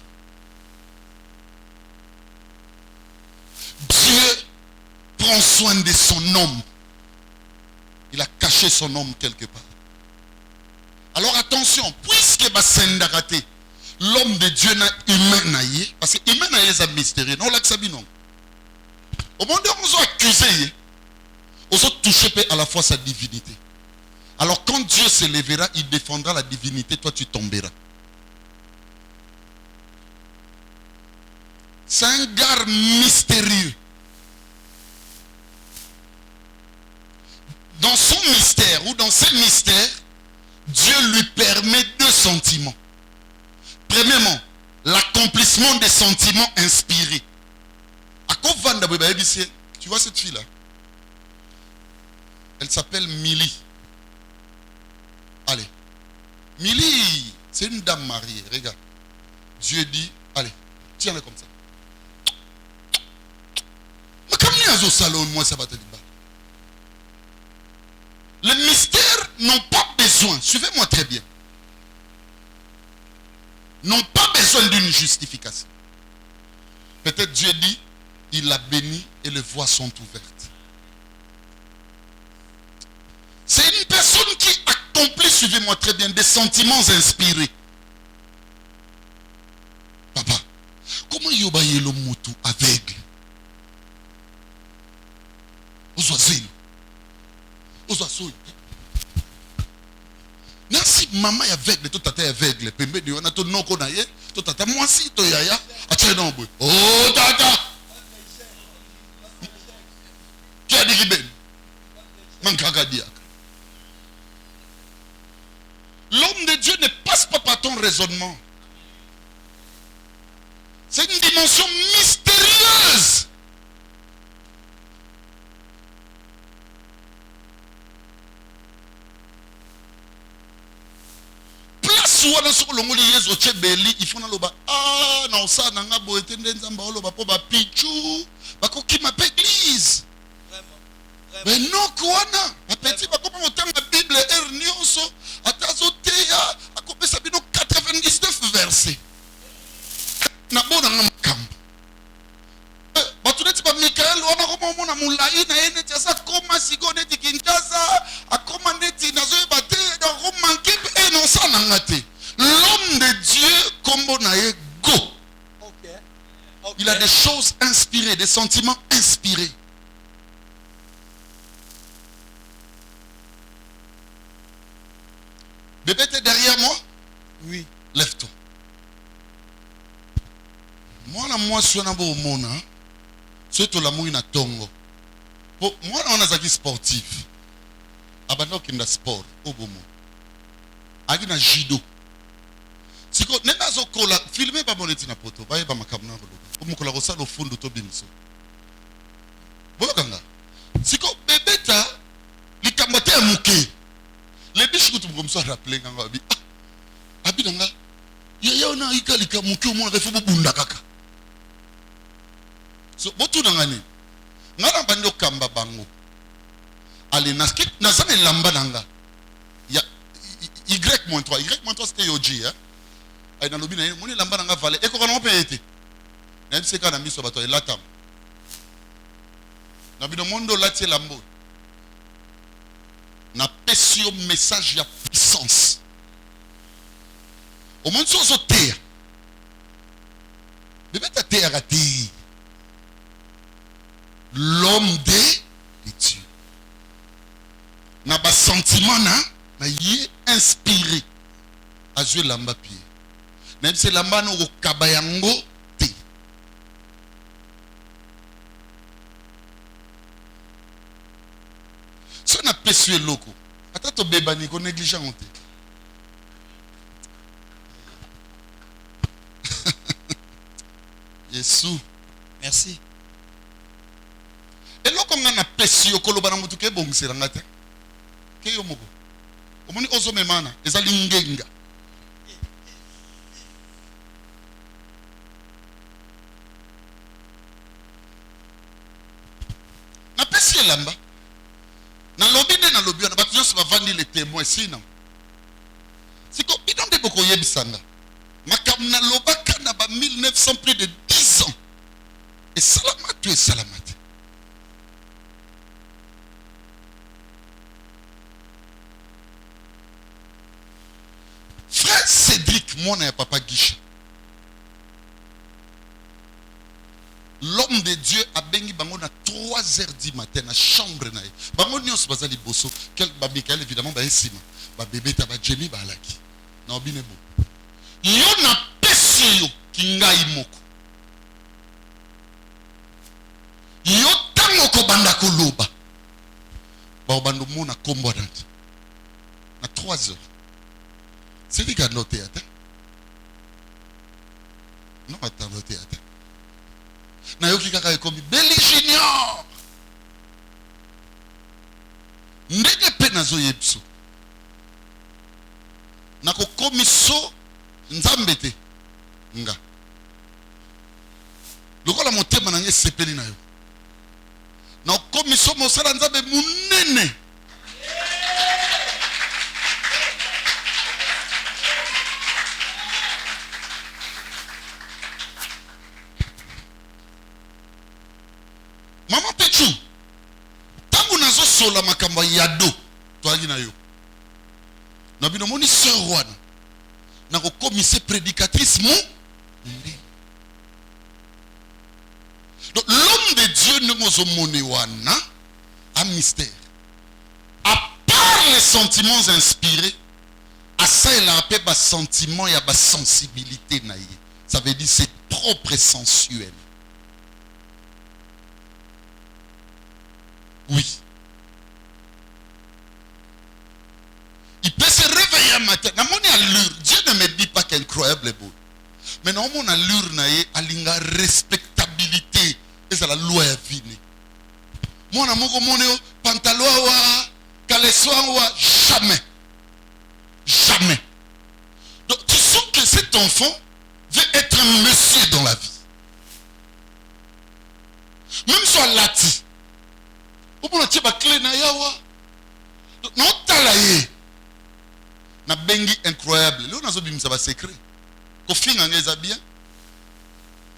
Dieu prend soin de son homme. Il a caché son homme quelque part. Alors attention, puisque Basendagate, l'homme de Dieu n'a humain naïe, parce que humain naïe est mystérieux, non l'accepte non. Au moment où on a accusé, on a touché à la fois sa divinité. Alors quand Dieu se lèvera, il défendra la divinité, toi tu tomberas. C'est un gars mystérieux. Dans son mystère ou dans ses mystères, Dieu lui permet deux sentiments. Premièrement, l'accomplissement des sentiments inspirés. Tu vois cette fille-là? Elle s'appelle Milly. Allez. Milly, c'est une dame mariée. Regarde. Dieu dit, allez, tiens-le comme ça. Mais comme il y a un salon, moi ça va te dire. Les mystères n'ont pas besoin, suivez-moi très bien, n'ont pas besoin d'une justification. Peut-être Dieu dit, il l'a béni et les voies sont ouvertes. C'est une personne qui accomplit, suivez-moi très bien, des sentiments inspirés. Papa, comment yobaye le moutou aveugle? Nansi maman est aveugle, tout tata est aveugle. Pembe de on a tout non konaye, tout tata moi si to yaya, atire dans bout. Oh tata. Qui a dit qu'il ben? Mankaka diak. L'homme de Dieu ne passe pas par ton raisonnement. C'est une dimension mystérieuse. Wana soko longoli yezo chebeli ifuna loba na osana nga bo etende nzamba loba po ba pichu bakokima pe église. Mais non kwana ba petit bakoma otanga Bible ernioso atazoteya akopesa bino 99 versets. Na bona nga makambo. Batuneti ba Mikael wana koma mona mulai na ene tsa koma sigone tikintaza akoma neti nazo bate da romanke e non sana ngate. L'homme de Dieu, comme Bonaye, go. Il a des choses inspirées, des sentiments inspirés. Bébé, t'es derrière moi? Oui. Lève-toi. Moi, je suis un peu au monde. Surtout la mouille na tongo. Moi, on a des sportifs. Abandon qui est sport. Au bon mot. Agi na judo. Siko nenda zokola filmer ba moneti na poto ba yeba makamna ko umukola ko sala ofundo to bimso bolokanga siko bebeta likambote ya muke le bishi kutu mkomso rappeler nganga abi abi nanga ya ona ikalika muke o mona refu bunda kaka so botu nanga ni ngana bando kamba bango ali naskit nazame lamba nanga ya Y-3 Y-3 c'était yoji hein. Dans le bina, on est là-bas dans la vallée. Et comment on peut être? Même si on a mis sur le bateau, il attend. Dans le monde, là, c'est l'ambo. On a perçu un message de puissance. Au monde, sur la terre. Bébé, ta terre a dit. L'homme de Dieu. N'a pas sentiment, mais il est inspiré à jouer l'amba pied. Même si l'amba n'a pas kabayango te. Si on a perçu l'oko, attends ton bébé n'est pas négligent. Jésus. Merci. Et là, comme on a perçu l'oko, on a dit que bon, c'est la ngate. Qu'est-ce que vous on dit ozo memana, les alingenga. lamba. Na lobby na lobby na batu nyonso bavandi les témoins sina. Siko bidon de boko yebisanga. Makam na lobaka na ba 1900 plus de 10 ans. Et salamatu et salamat. Frère Cédric, mon papa Guiche. L'homme de Dieu a béni bango na 3 heures du matin na chambre na. Bango nyos bazali boso, quel babika évidemment ba esima. Ba bébé ta ba Jenny ba alaki. Na obinebo. Yo na pesi yo kingai moko. Yo tango ko banda ko loba. Ba obando mona kombo nanti. Na 3 heures. C'est lui qui a noté à terre. Non, attends, noté à terre. Nayoki kaka comme Beli Junior. Ndenge pe nazo yebso. Nako komiso nzambete. Nga. Lokola motema na nge sepeli na yo. Na komiso mosala nzambe munene. Maman Pechu, tangu nazo sola makamba yado, toagi na yo. Na bino moni sœur wana. Na ko commissaire prédicatrice mu. Donc l'homme de Dieu ne ngozo moni wana un mystère. À part les sentiments inspirés, à ça il a appelé bas sentiment et bas sensibilité na ye. Ça veut dire c'est propre et sensuel. Oui. Il peut se réveiller un matin. Dans mon allure, Dieu ne me dit pas qu'incroyable est beau. Mais dans mon allure, il y a respectabilité. Et c'est la loi à viner. Mon amour, mon pantalon, caleçon, jamais. Jamais. Donc tu sens que cet enfant veut être un monsieur dans la vie. Même soit lati. Opo na clé na yawa. Non talaye. Na bengi incroyable. Léo nazo bimisa ba secret. Ko finga ngeza bien.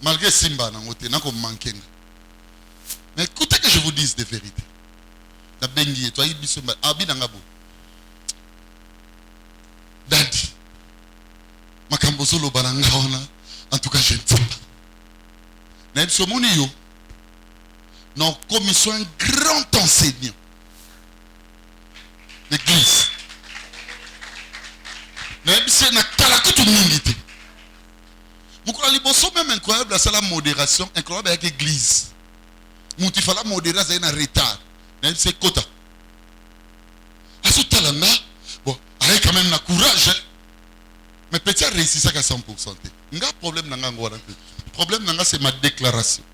Malgré simba na ngote na ko mankenga. Mais écoutez que je vous dise des vérités. Na bengi toi ibiso abi na ngabo. Daddy. Makambo solo balanga ona. En tout cas je ne sais pas. Na ibiso moni yo. Nous commission un grand enseignant. L'église. Mais c'est na kalakutu mingite. Mukula liboso même incroyable à la modération, incroyable avec l'église. Mouti fala modérer ça na retard. Mais c'est kota. À ce talent-là, bon, avec quand même na courage. Hein? Mais peut-être réussir ça à 100%. Nga problème nanga ngora. Problème nanga c'est ma déclaration.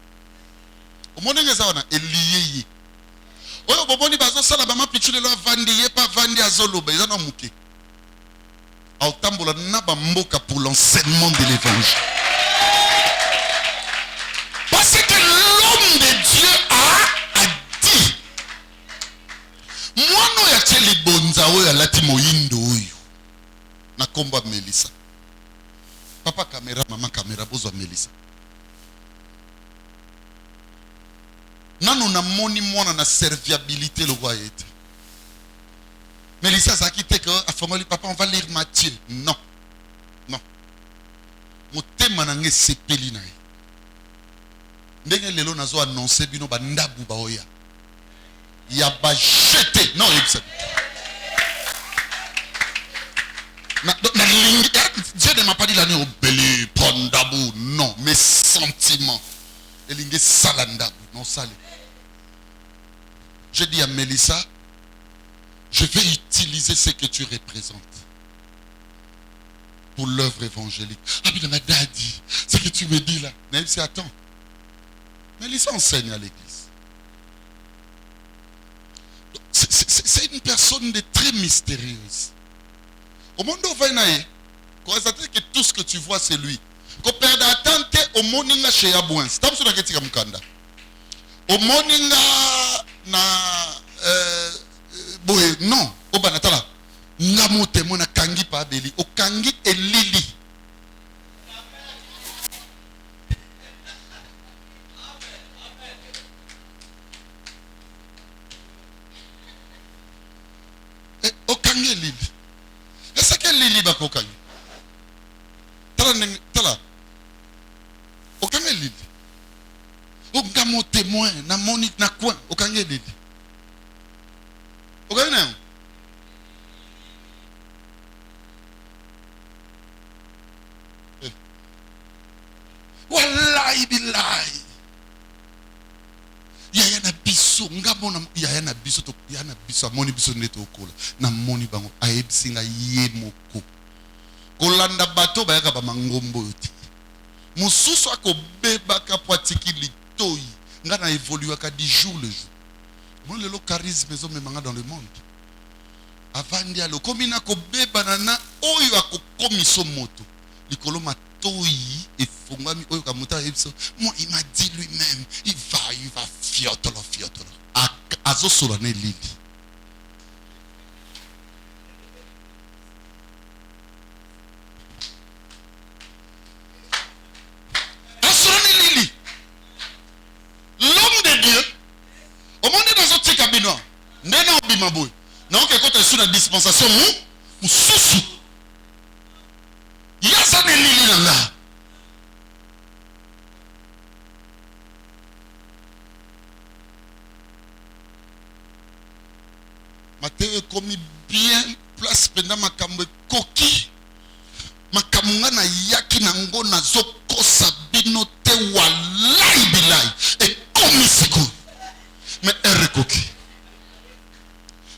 Au monde ngezana eliye. Oyo boboni bazo sala ba mapichule lo vandiye pa vandi azoloba ezana muke. Au tambola na ba mboka pour l'enseignement de l'évangile. Parce que l'homme de Dieu a dit. Moi no ya teli bonza oyo alati moyindo oyo. Na komba Melissa. Papa caméra, maman caméra bozo Melissa. Nano na moni mwana na serviabilité le roi était. Mélissa ça quitté que a formulé papa on va lire Matthieu. Non. Non. Mo tema na nge sepeli na ye. Ndenge lelo nazo annoncer bino ba ndabu ba oya. Ya ba jeté. Non, Dieu ne m'a pas dit l'année au belé, pondabou, non, mes sentiments. Et l'ingé salandabou, non salé. Je dis à Mélissa, je vais utiliser ce que tu représentes pour l'œuvre évangélique. Ah, mais on a dit, ce que tu me dis là. Mais c'est attends. Mélissa enseigne à l'église. C'est une personne de très mystérieuse. Au monde où on va que tout ce que tu vois c'est lui. Qu'on perd d'attente au moninga chez Abouin. C'est comme ça que tu as au moninga na boye non obanatala ngamo témoin na kangi pa beli o kangi elili o kangi elili est-ce que elili ba ko kangi tala o kangi elili o ngamo témoin na monique na coin o kangi elili o kangi na wallahi billahi yaya na biso ngabona yaya na biso to yaya na biso amoni biso neto okola na moni bango ayebisinga ye moko kolanda bato bayaka ba mangombo yote mususu akobebaka po atiki litoyi nga na évoluaka du jour le jour mon lelo charisme ezomemanga dans le monde avandi alo komi na kobebana na oyo akokomiso moto likolo matoyi efungami oyo kamuta yebso moi il m'a dit lui-même il va fiotolo azosola na elili azosola na elili l'homme de Dieu omonde nazotika bino nde na obima boye naoke kota esu na dispensation mususu yaza na elili na nga Mateo ekomi bien place pendant makambo ekoki makambo nga na yaki nango nazokosa bino te walai bilai ekomi sikoyo mais ere ekoki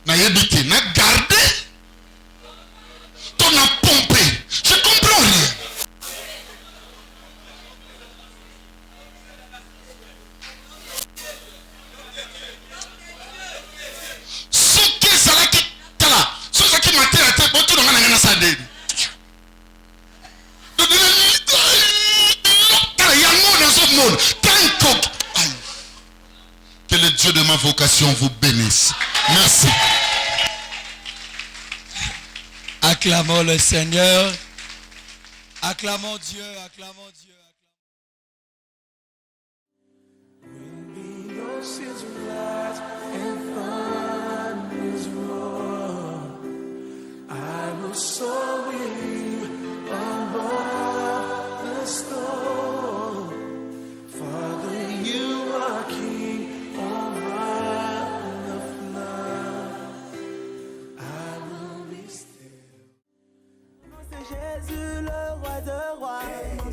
nayebi te na garde to na pompe je comprends rien soki ezalaki tala soki ezalaki matela te botu nanga nanga na sadeni tala yango nazomona tankoki que le Dieu de ma vocation vous bénisse. Merci. Acclamons le Seigneur. Acclamons Dieu, acclamons Dieu. When the oceans rise and thunders roar, I will soar with you above the storm. Father, you are King over the flood. I will be still. C'est Jésus le roi de rois.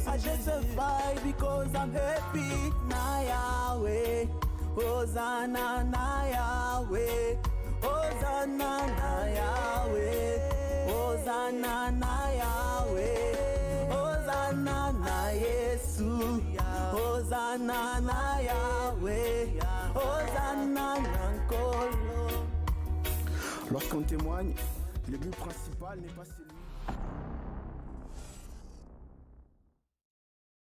I just survive because I'm happy. Na Yahweh, Hosanna na Yahweh, Hosanna na Yahweh, Hosanna na Yahweh, Hosanna na Yesu, Hosanna na Yahweh, Hosanna na Nkolo. Lorsqu'on témoigne, le but principal n'est pas celui